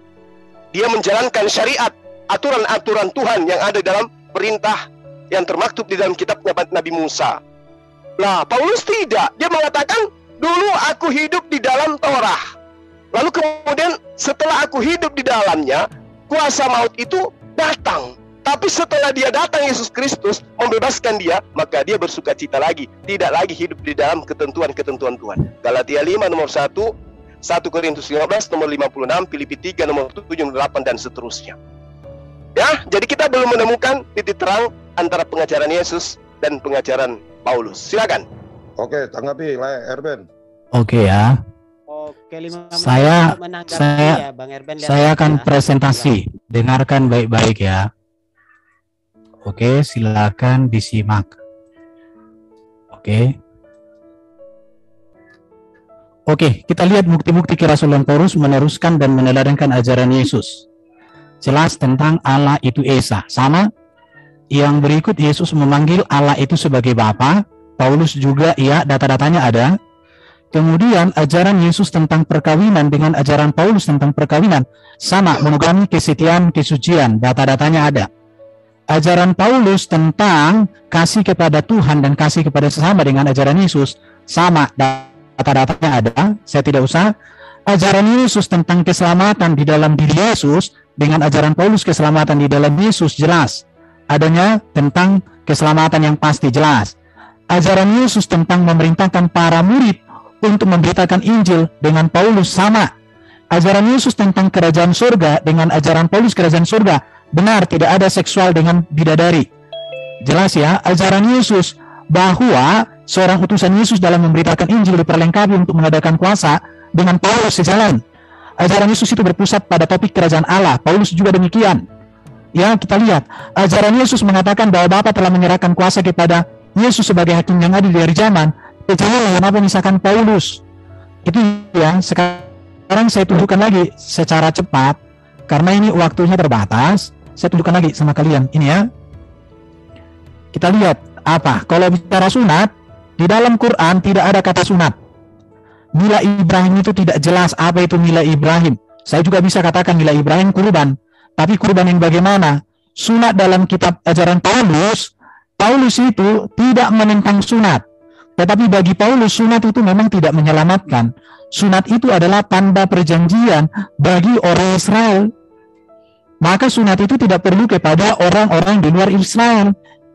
Dia menjalankan syariat, aturan-aturan Tuhan yang ada dalam perintah yang termaktub di dalam kitab Nabi Musa. Nah, Paulus tidak. Dia mengatakan, dulu aku hidup di dalam Torah. Lalu kemudian setelah aku hidup di dalamnya, kuasa maut itu datang. Tapi setelah dia datang, Yesus Kristus membebaskan dia, maka dia bersuka cita lagi. Tidak lagi hidup di dalam ketentuan-ketentuan Tuhan. Galatia 5 nomor 1, 1 Korintus 15 nomor 56, Filipi 3 nomor 7, 8, dan seterusnya. Ya, jadi kita belum menemukan titik terang antara pengajaran Yesus dan pengajaran Paulus. Silakan. Oke, tanggapi Erben. Oke ya. Oke, 5 menit Saya- untuk menanggapi ya, Bang Erben. Saya akan presentasi. Dengarkan baik-baik ya. Oke, silakan disimak. Oke. Oke, kita lihat bukti-bukti kerasulan Paulus meneruskan dan meneladankan ajaran Yesus. Jelas tentang Allah itu Esa. Sama. Yang berikut Yesus memanggil Allah itu sebagai Bapa. Paulus juga, ya, data-datanya ada. Kemudian ajaran Yesus tentang perkawinan dengan ajaran Paulus tentang perkawinan sama, monogami, kesetiaan, kesucian. Data-datanya ada. Ajaran Paulus tentang kasih kepada Tuhan dan kasih kepada sesama dengan ajaran Yesus sama, data-datanya ada. Saya tidak usah. Ajaran Yesus tentang keselamatan di dalam diri Yesus dengan ajaran Paulus keselamatan di dalam Yesus jelas. Adanya tentang keselamatan yang pasti jelas. Ajaran Yesus tentang memerintahkan para murid untuk memberitakan Injil dengan Paulus sama. Ajaran Yesus tentang kerajaan surga dengan ajaran Paulus kerajaan surga benar, tidak ada seksual dengan bidadari. Jelas ya, ajaran Yesus bahwa seorang utusan Yesus dalam memberitakan Injil diperlengkapi untuk mengadakan kuasa dengan Paulus sejalan. Ajaran Yesus itu berpusat pada topik kerajaan Allah. Paulus juga demikian. Ya, kita lihat ajaran Yesus mengatakan bahwa Bapa telah menyerahkan kuasa kepada Yesus sebagai hakim yang adil dari zaman. Jangan kenapa misalkan Paulus. Itu ya, sekarang saya tunjukkan lagi secara cepat karena ini waktunya terbatas. Saya tunjukkan lagi sama kalian ini ya. Kita lihat apa? Kalau bicara sunat, di dalam Quran tidak ada kata sunat. Mila Ibrahim itu tidak jelas apa itu mila Ibrahim. Saya juga bisa katakan mila Ibrahim kurban. Tapi kurban yang bagaimana? Sunat dalam kitab ajaran Paulus, Paulus itu tidak menentang sunat. Tetapi bagi Paulus sunat itu memang tidak menyelamatkan. Sunat itu adalah tanda perjanjian bagi orang Israel. Maka sunat itu tidak perlu kepada orang-orang di luar Israel.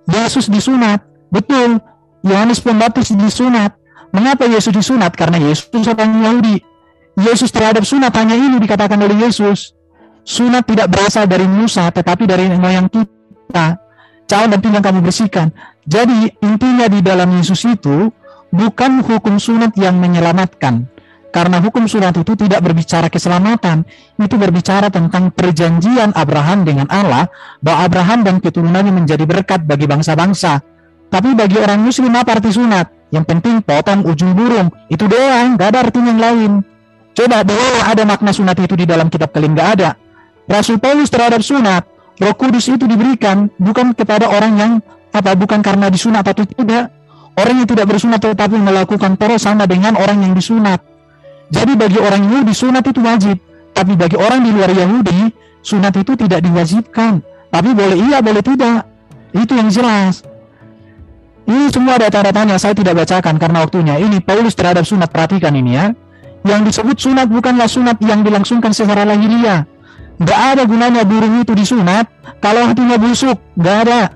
Yesus disunat, betul. Yohanes Pembaptis disunat. Mengapa Yesus disunat? Karena Yesus orang Yahudi. Yesus terhadap sunat hanya ini dikatakan oleh Yesus. Sunat tidak berasal dari Musa, tetapi dari moyang kita. Cawan dan pinggang kamu bersihkan. Jadi intinya di dalam Yesus itu bukan hukum sunat yang menyelamatkan. Karena hukum sunat itu tidak berbicara keselamatan. Itu berbicara tentang perjanjian Abraham dengan Allah, bahwa Abraham dan keturunannya menjadi berkat bagi bangsa-bangsa. Tapi bagi orang Muslim apa arti sunat? Yang penting potong ujung burung. Itu doang, gak ada artinya yang lain. Coba boleh ada makna sunat itu di dalam kitab kalian? Gak ada. Rasul Paulus terhadap sunat, Roh Kudus itu diberikan bukan kepada orang yang bukan karena disunat atau tidak. Orang yang tidak bersunat tetapi melakukan poros sama dengan orang yang disunat. Jadi bagi orang Yahudi sunat itu wajib, tapi bagi orang di luar Yahudi sunat itu tidak diwajibkan. Tapi boleh iya, boleh tidak. Itu yang jelas. Ini semua ada tanda tanya, saya tidak bacakan karena waktunya. Ini Paulus terhadap sunat, perhatikan ini ya. Yang disebut sunat bukanlah sunat yang dilangsungkan secara lahiriah. Gak ada gunanya burung itu disunat kalau hatinya busuk, gak ada.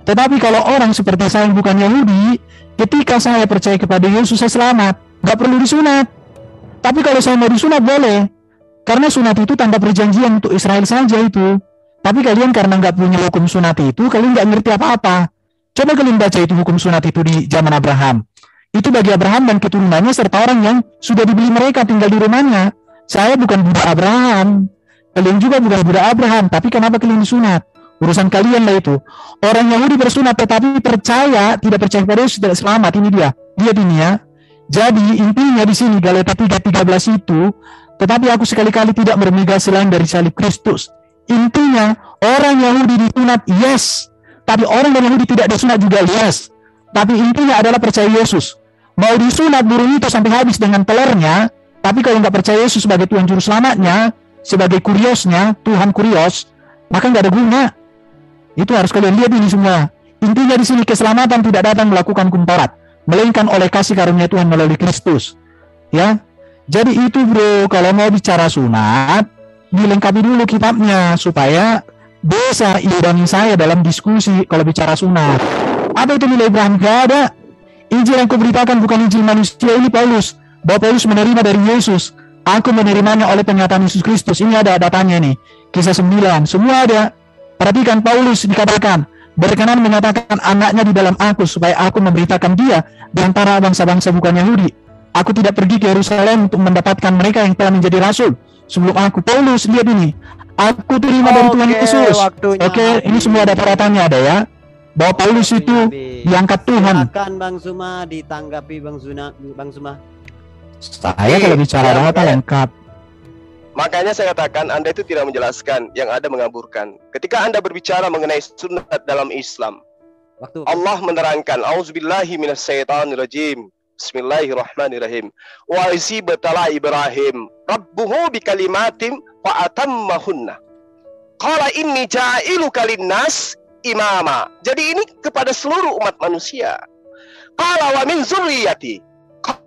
Tetapi kalau orang seperti saya yang bukan Yahudi, ketika saya percaya kepada Yesus saya selamat, gak perlu disunat. Tapi kalau saya mau disunat boleh, karena sunat itu tanda perjanjian untuk Israel saja itu. Tapi kalian karena gak punya hukum sunat itu, kalian gak ngerti apa-apa. Coba kalian baca itu hukum sunat itu di zaman Abraham. Itu bagi Abraham dan keturunannya serta orang yang sudah dibeli mereka tinggal di rumahnya. Saya bukan budak Abraham. Kalian juga bukan budak Abraham, tapi kenapa kalian disunat? Urusan kalian lah itu. Orang Yahudi bersunat tetapi tidak percaya kepada Yesus tidak selamat. Ini dia. Lihat ini ya. Jadi intinya di sini Galatia 3:13 itu, tetapi aku sekali-kali tidak bermegah selain dari salib Kristus. Intinya orang Yahudi disunat yes, tapi orang Yahudi tidak disunat juga yes. Tapi intinya adalah percaya Yesus. Mau disunat burung itu sampai habis dengan telurnya, tapi kalau nggak percaya Yesus sebagai Tuhan Juru Selamatnya, sebagai kuriosnya, Tuhan kurios, maka nggak ada guna. Itu harus kalian lihat ini semua. Intinya di sini keselamatan tidak datang melakukan hukum Taurat, melainkan oleh kasih karunia Tuhan melalui Kristus. Ya, jadi itu bro. Kalau mau bicara sunat, dilengkapi dulu kitabnya supaya bisa imbangi saya dalam diskusi. Kalau bicara sunat, apa itu nilai Ibrahim? Gak ada. Injil yang kuberitakan bukan Injil manusia. Ini Paulus, bahwa Paulus menerima dari Yesus. Aku menerimanya oleh penyataan Yesus Kristus. Ini ada datanya nih. Kisah 9, semua ada. Perhatikan Paulus dikatakan, berkenan menyatakan anaknya di dalam aku, supaya aku memberitakan dia di antara bangsa-bangsa bukan Yahudi. Aku tidak pergi ke Yerusalem untuk mendapatkan mereka yang telah menjadi rasul sebelum aku. Paulus, lihat ini. Aku terima dari Tuhan Yesus. Oke, ini semua ada perataannya ada ya. Bahwa Paulus itu diangkat Tuhan. Silakan Bang Suma ditanggapi Bang Suma. Saya kalau bicara data lengkap. Makanya saya katakan Anda itu tidak menjelaskan, yang ada mengaburkan. Ketika Anda berbicara mengenai sunat dalam Islam, Allah menerangkan, Auzubillahi minasyaitonirrajim. Bismillahirrahmanirrahim. Wa izibtala Ibrahim rabbuhu bikalimatin fa atammahunna. Qala inni ja'iluka linnas imama. Jadi ini kepada seluruh umat manusia. Qala wa min zurriyyati.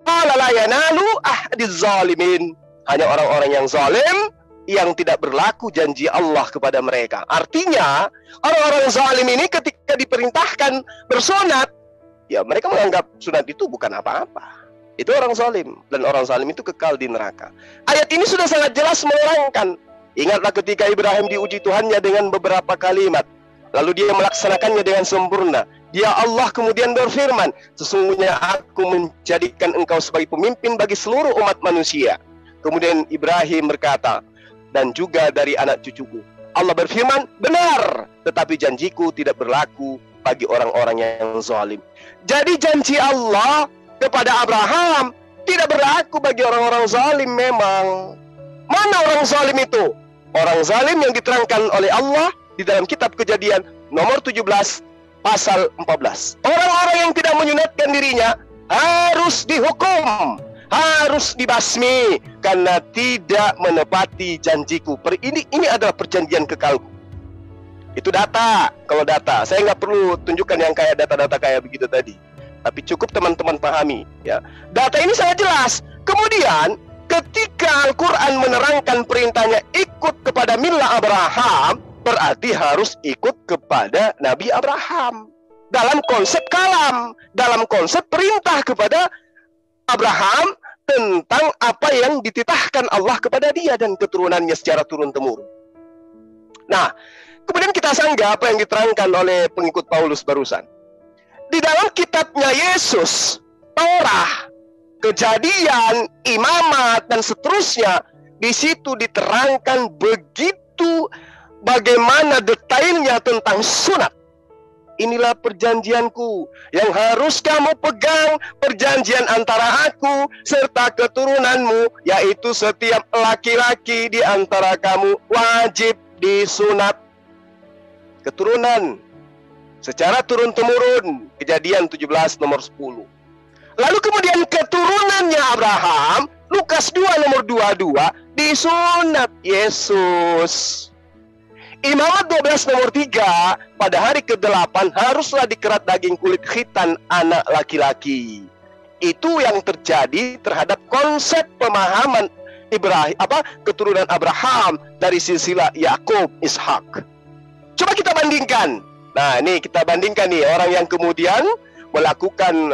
Qala la yanalu ahdiz zalimin. Hanya orang-orang yang zalim yang tidak berlaku janji Allah kepada mereka. Artinya orang-orang zalim ini ketika ketika diperintahkan bersunat, ya mereka menganggap sunat itu bukan apa-apa. Itu orang zalim, dan orang zalim itu kekal di neraka. Ayat ini sudah sangat jelas menerangkan. Ingatlah ketika Ibrahim diuji Tuhannya dengan beberapa kalimat, lalu dia melaksanakannya dengan sempurna. Dia Allah kemudian berfirman, sesungguhnya aku menjadikan engkau sebagai pemimpin bagi seluruh umat manusia. Kemudian Ibrahim berkata, dan juga dari anak cucuku. Allah berfirman, benar, tetapi janjiku tidak berlaku bagi orang-orang yang zalim. Jadi janji Allah kepada Abraham tidak berlaku bagi orang-orang zalim memang. Mana orang zalim itu? Orang zalim yang diterangkan oleh Allah di dalam kitab Kejadian nomor 17 pasal 14. Orang-orang yang tidak menyunatkan dirinya harus dihukum, harus dibasmi karena tidak menepati janjiku. Ini adalah perjanjian kekalku. Itu data. Kalau data, saya nggak perlu tunjukkan yang kayak data-data kayak begitu tadi. Tapi cukup teman-teman pahami, ya. Data ini sangat jelas. Kemudian ketika Al-Quran menerangkan perintahnya ikut kepada millah Abraham, berarti harus ikut kepada Nabi Abraham. Dalam konsep kalam, dalam konsep perintah kepada Abraham tentang apa yang dititahkan Allah kepada dia dan keturunannya secara turun-temurun. Nah, kemudian kita sanggah apa yang diterangkan oleh pengikut Paulus barusan. Di dalam kitabnya Yesus, Torah, Kejadian, Imamat, dan seterusnya, di situ diterangkan begitu bagaimana detailnya tentang sunat. Inilah perjanjianku yang harus kamu pegang, perjanjian antara aku serta keturunanmu, yaitu setiap laki-laki di antara kamu wajib disunat. Keturunan secara turun-temurun, Kejadian 17 nomor 10. Lalu kemudian keturunannya Abraham, Lukas 2 nomor 22, disunat Yesus. Imamat 12 nomor 3, pada hari ke-8 haruslah dikerat daging kulit khitan anak laki-laki. Itu yang terjadi terhadap konsep pemahaman Ibrahim, keturunan Abraham dari silsilah Yakub, Ishak. Coba kita bandingkan. Nah, ini kita bandingkan nih orang yang kemudian melakukan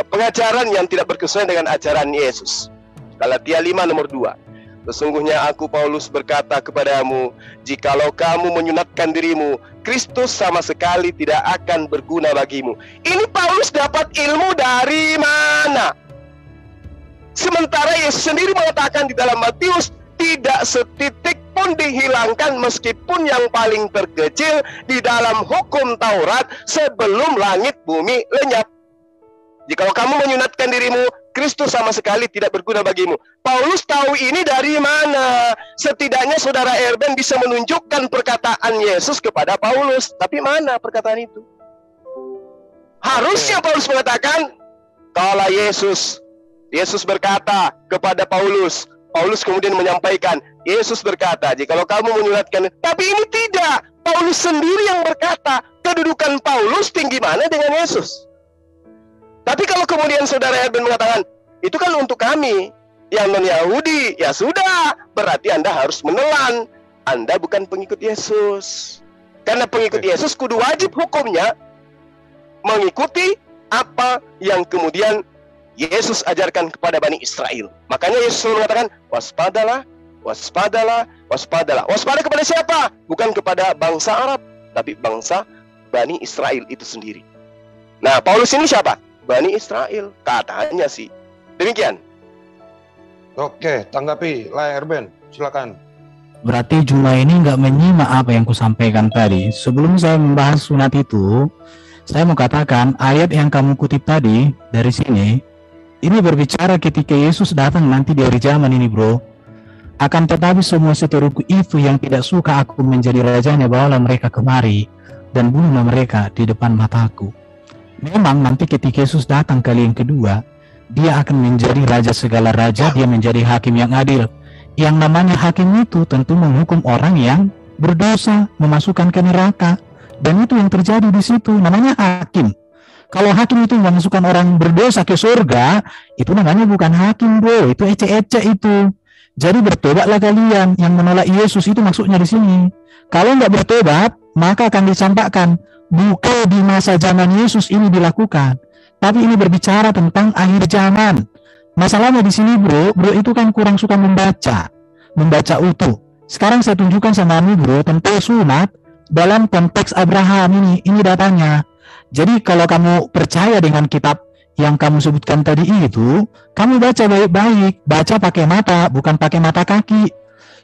pengajaran yang tidak berkesuaian dengan ajaran Yesus. Galatia 5 nomor 2. Sesungguhnya aku Paulus berkata kepadamu, jikalau kamu menyunatkan dirimu, Kristus sama sekali tidak akan berguna bagimu. Ini Paulus dapat ilmu dari mana? Sementara Yesus sendiri mengatakan di dalam Matius, tidak setitik pun dihilangkan meskipun yang paling terkecil di dalam hukum Taurat sebelum langit bumi lenyap. Jikalau kamu menyunatkan dirimu, Kristus sama sekali tidak berguna bagimu. Paulus tahu ini dari mana? Setidaknya saudara Erben bisa menunjukkan perkataan Yesus kepada Paulus. Tapi mana perkataan itu? Harusnya Paulus mengatakan, kalau Yesus berkata kepada Paulus. Paulus kemudian menyampaikan, Yesus berkata, jikalau kamu menyunatkan. Tapi ini tidak. Paulus sendiri yang berkata. Kedudukan Paulus tinggi mana dengan Yesus? Tapi kalau kemudian saudara Erben mengatakan, itu kan untuk kami yang non-Yahudi, ya sudah, berarti Anda harus menelan. Anda bukan pengikut Yesus. Karena pengikut Yesus kudu wajib hukumnya mengikuti apa yang kemudian Yesus ajarkan kepada Bani Israel. Makanya Yesus mengatakan, waspadalah, waspadalah, waspadalah. Waspada kepada siapa? Bukan kepada bangsa Arab, tapi bangsa Bani Israel itu sendiri. Nah, Paulus ini siapa? Bani Israel, katanya sih. Demikian. Oke, tanggapi lah Erben, silakan. Berarti Juma ini nggak menyimak apa yang kusampaikan tadi. Sebelum saya membahas sunat itu, saya mau katakan ayat yang kamu kutip tadi dari sini, ini berbicara ketika Yesus datang nanti di hari zaman ini, bro. Akan tetapi semua seteruku itu yang tidak suka aku menjadi rajanya, bawalah mereka kemari dan bunuhlah mereka di depan mataku. Memang nanti ketika Yesus datang kali yang kedua, dia akan menjadi raja segala raja, dia menjadi hakim yang adil. Yang namanya hakim itu tentu menghukum orang yang berdosa, memasukkan ke neraka. Dan itu yang terjadi di situ, namanya hakim. Kalau hakim itu memasukkan orang berdosa ke surga, itu namanya bukan hakim, bro. Itu ece-ece itu. Jadi bertobatlah kalian yang menolak Yesus, itu maksudnya di sini. Kalau nggak bertobat, maka akan dicampakkan bukan di masa zaman Yesus ini dilakukan, tapi ini berbicara tentang akhir zaman. Masalahnya di sini bro itu kan kurang suka membaca utuh. Sekarang saya tunjukkan sama kamu bro tentang sunat dalam konteks Abraham ini datanya. Jadi kalau kamu percaya dengan kitab yang kamu sebutkan tadi itu, kamu baca baik-baik, baca pakai mata, bukan pakai mata kaki.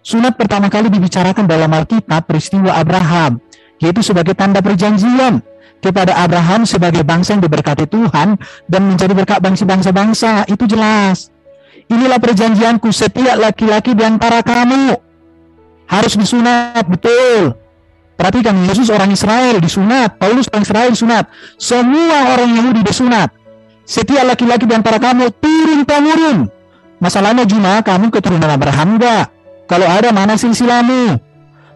Sunat pertama kali dibicarakan dalam Alkitab peristiwa Abraham, yaitu sebagai tanda perjanjian kepada Abraham sebagai bangsa yang diberkati Tuhan dan menjadi berkat bangsa-bangsa. Itu jelas. Inilah perjanjianku, setiap laki-laki di antara kamu harus disunat, betul. Perhatikan, Yesus orang Israel disunat, Paulus orang Israel disunat, semua orang Yahudi disunat. Setiap laki-laki di antara kamu turun-temurun. Masalahnya cuma kamu keturunan Abraham enggak? Kalau ada, mana silsilahmu?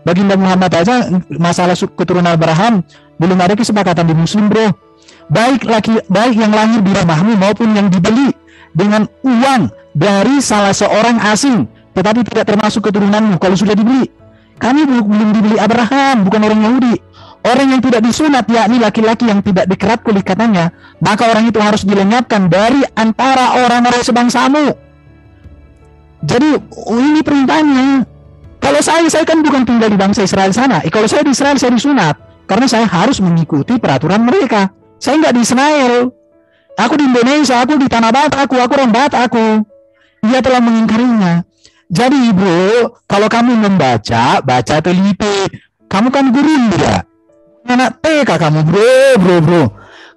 Baginda Muhammad aja masalah keturunan Abraham belum ada kesepakatan di Muslim bro. Baik yang lahir di rumahmu maupun yang dibeli dengan uang dari salah seorang asing, tetapi tidak termasuk keturunanmu kalau sudah dibeli. Kami belum dibeli Abraham, bukan orang Yahudi. Orang yang tidak disunat, yakni laki-laki yang tidak dikerat kulit katanya, maka orang itu harus dilenyapkan dari antara orang-orang sebangsamu. Jadi ini perintahnya. Kalau saya kan bukan tinggal di bangsa Israel sana. Kalau saya di Israel, saya disunat karena saya harus mengikuti peraturan mereka. Saya nggak di Israel. Aku di Indonesia, aku di tanah Batak, aku orang Batak, Ia telah mengingkarinya. Jadi bro, kalau kamu baca teliti. Kamu kan guru enggak? Anak TK kamu bro.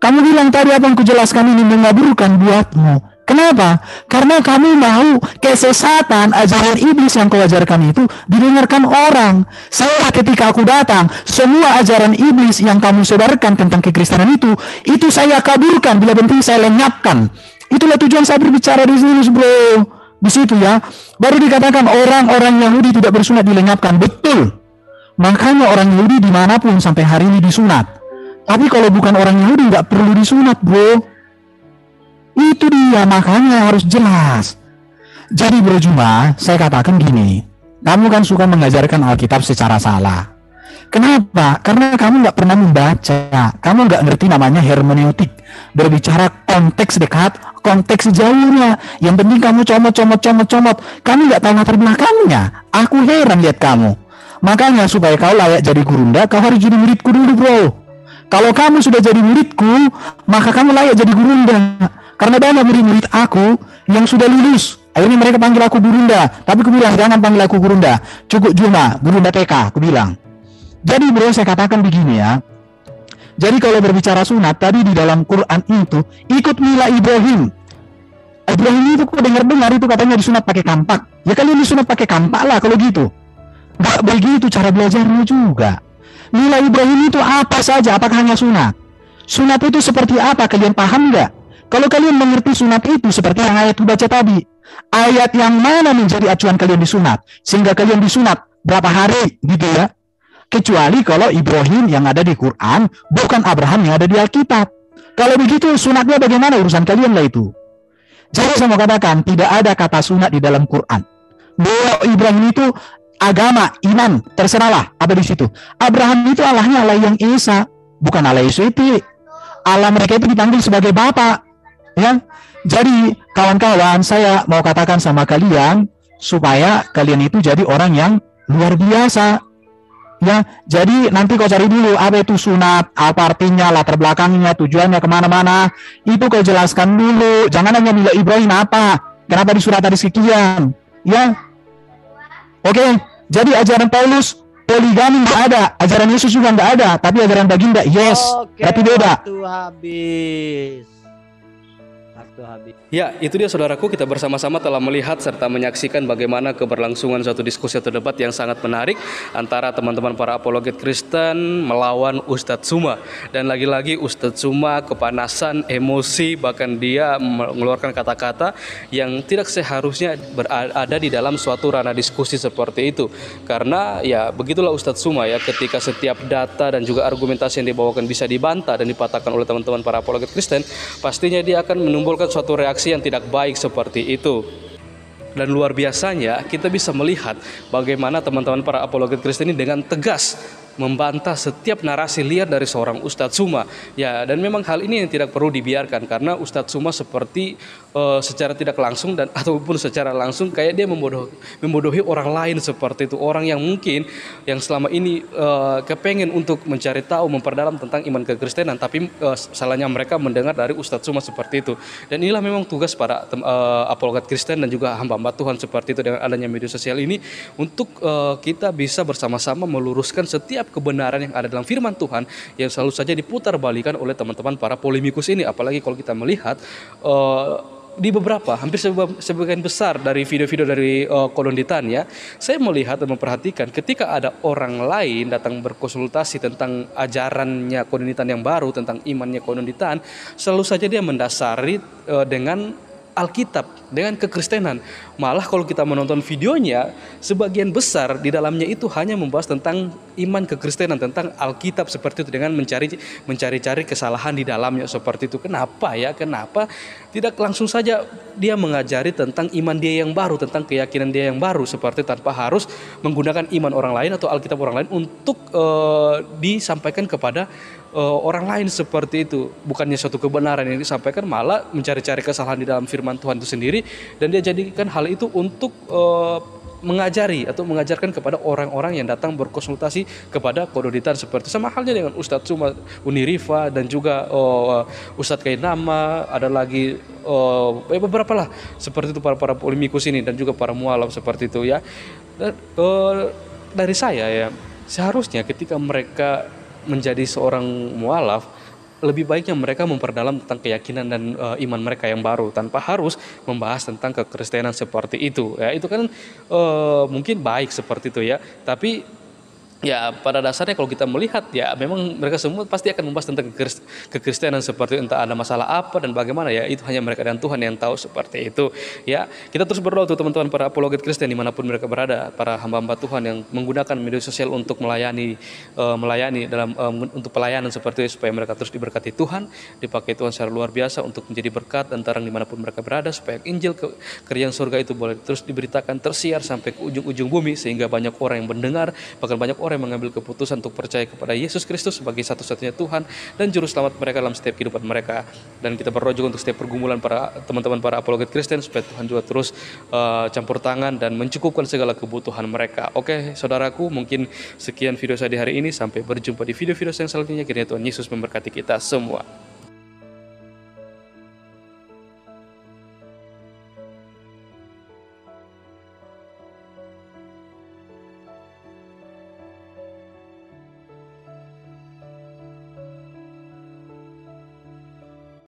Kamu bilang tadi apa yang kujelaskan ini mengaburkan buatmu. Kenapa? Karena kamu mau kesesatan ajaran iblis yang kau ajarkan itu didengarkan orang. Saya ketika aku datang, semua ajaran iblis yang kamu sebarkan tentang kekristenan itu saya kaburkan, bila penting saya lenyapkan. Itulah tujuan saya berbicara di sini bro. Di situ ya, baru dikatakan orang-orang Yahudi tidak bersunat dilenyapkan. Betul. Makanya orang Yahudi dimanapun sampai hari ini disunat. Tapi kalau bukan orang Yahudi nggak perlu disunat bro. Itu dia, makanya harus jelas. Jadi bro Juma, saya katakan gini, kamu kan suka mengajarkan Alkitab secara salah. Kenapa? Karena kamu nggak pernah membaca, kamu nggak ngerti namanya hermeneutik, berbicara konteks dekat, konteks jauhnya. Yang penting kamu comot, kamu nggak tahu latar belakangnya. Aku heran lihat kamu. Makanya supaya kau layak jadi gurunda, kau harus jadi muridku dulu bro. Kalau kamu sudah jadi muridku, maka kamu layak jadi gurunda. Karena banyak murid-murid aku yang sudah lulus. Akhirnya mereka panggil aku gurunda. Tapi aku bilang, jangan panggil aku gurunda. Cukup Juma, gurunda TK, aku bilang. Jadi bro, saya katakan begini ya. Jadi kalau berbicara sunat, tadi di dalam Quran itu, ikut mila Ibrahim. Ibrahim itu kok dengar-dengar itu katanya disunat pakai kampak. Ya kalian disunat pakai kampak lah kalau gitu. Gak begitu cara belajarnya juga. Mila Ibrahim itu apa saja, apakah hanya sunat? Sunat itu seperti apa, kalian paham nggak? Kalau kalian mengerti sunat itu seperti yang ayat baca tadi, ayat yang mana menjadi acuan kalian disunat, sehingga kalian disunat berapa hari gitu ya. Kecuali kalau Ibrahim yang ada di Quran, bukan Abraham yang ada di Alkitab. Kalau begitu sunatnya bagaimana urusan kalian lah itu. Jadi saya mau katakan, tidak ada kata sunat di dalam Quran. Bahwa Ibrahim itu agama, iman, terserahlah apa di situ. Abraham itu Allahnya Allah yang Esa, bukan Allah Yesus itu. Allah mereka itu dipanggil sebagai Bapa. Ya, jadi kawan-kawan, saya mau katakan sama kalian supaya kalian itu jadi orang yang luar biasa. Ya, jadi nanti kau cari dulu apa itu sunat, apa artinya, latar belakangnya, tujuannya kemana-mana. Itu kau jelaskan dulu. Jangan hanya nilai Ibrahim apa, kenapa di surat tadi sekian. Ya, oke. Jadi ajaran Paulus poligami nggak ada, ajaran Yesus juga nggak ada, tapi ajaran baginda yes, berarti beda. Waktu habis. Ya, itu dia saudaraku, kita bersama-sama telah melihat serta menyaksikan bagaimana keberlangsungan suatu diskusi atau debat yang sangat menarik antara teman-teman para apologet Kristen melawan Ustadz Suma. Dan lagi-lagi Ustadz Suma kepanasan, emosi, bahkan dia mengeluarkan kata-kata yang tidak seharusnya berada di dalam suatu ranah diskusi seperti itu. Karena ya begitulah Ustadz Suma ya, ketika setiap data dan juga argumentasi yang dibawakan bisa dibantah dan dipatahkan oleh teman-teman para apologet Kristen, pastinya dia akan menimbulkan suatu reaksi yang tidak baik seperti itu. Dan luar biasanya kita bisa melihat bagaimana teman-teman para apologet Kristen ini dengan tegas membantah setiap narasi liar dari seorang Ustadz Suma. Ya, dan memang hal ini yang tidak perlu dibiarkan karena Ustadz Suma seperti secara tidak langsung dan ataupun secara langsung kayak dia membodohi orang lain seperti itu, orang yang mungkin yang selama ini kepengen untuk mencari tahu, memperdalam tentang iman kekristenan, tapi salahnya mereka mendengar dari Ustadz Suma seperti itu. Dan inilah memang tugas para apologet Kristen dan juga hamba-hamba Tuhan seperti itu dengan adanya media sosial ini, untuk kita bisa bersama-sama meluruskan setiap kebenaran yang ada dalam firman Tuhan yang selalu saja diputar balikan oleh teman-teman para polemikus ini. Apalagi kalau kita melihat di beberapa, hampir sebagian besar dari video-video dari Kononditan ya, saya melihat dan memperhatikan ketika ada orang lain datang berkonsultasi tentang ajarannya Kononditan yang baru, tentang imannya Kononditan, selalu saja dia mendasari dengan Alkitab, dengan kekristenan. Malah kalau kita menonton videonya, sebagian besar di dalamnya itu hanya membahas tentang iman kekristenan, tentang Alkitab seperti itu, dengan mencari-cari kesalahan di dalamnya seperti itu. Kenapa ya? Kenapa tidak langsung saja dia mengajari tentang iman dia yang baru, tentang keyakinan dia yang baru seperti itu, tanpa harus menggunakan iman orang lain atau Alkitab orang lain untuk disampaikan kepada orang lain seperti itu. Bukannya suatu kebenaran yang disampaikan, malah mencari-cari kesalahan di dalam firman Tuhan itu sendiri, dan dia jadikan hal itu untuk mengajari atau mengajarkan kepada orang-orang yang datang berkonsultasi kepada Kononditan seperti itu. Sama halnya dengan Ustadz Suma, Uniriva, dan juga Ustadz Kainama, ada lagi beberapa lah seperti itu, para polemikus ini dan juga para mualaf seperti itu ya. Dan, dari saya ya, seharusnya ketika mereka menjadi seorang mualaf, lebih baiknya mereka memperdalam tentang keyakinan dan iman mereka yang baru, tanpa harus membahas tentang kekristenan seperti itu ya. Itu kan mungkin baik seperti itu ya, tapi ya pada dasarnya kalau kita melihat ya, memang mereka semua pasti akan membahas tentang kekristenan seperti entah ada masalah apa dan bagaimana ya, itu hanya mereka dan Tuhan yang tahu seperti itu ya. Kita terus berdoa untuk teman-teman para apologet Kristen dimanapun mereka berada, para hamba-hamba Tuhan yang menggunakan media sosial untuk melayani dalam untuk pelayanan seperti itu, supaya mereka terus diberkati Tuhan, dipakai Tuhan secara luar biasa untuk menjadi berkat dan terang dimanapun mereka berada, supaya Injil kerajaan surga itu boleh terus diberitakan, tersiar sampai ke ujung-ujung bumi, sehingga banyak orang yang mendengar, bahkan banyak orang yang mengambil keputusan untuk percaya kepada Yesus Kristus sebagai satu-satunya Tuhan dan juru selamat mereka dalam setiap kehidupan mereka. Dan kita berdoa juga untuk setiap pergumulan para teman-teman para apologet Kristen, supaya Tuhan juga terus campur tangan dan mencukupkan segala kebutuhan mereka. Oke, saudaraku, mungkin sekian video saya di hari ini. Sampai berjumpa di video-video yang selanjutnya. Kiranya Tuhan Yesus memberkati kita semua.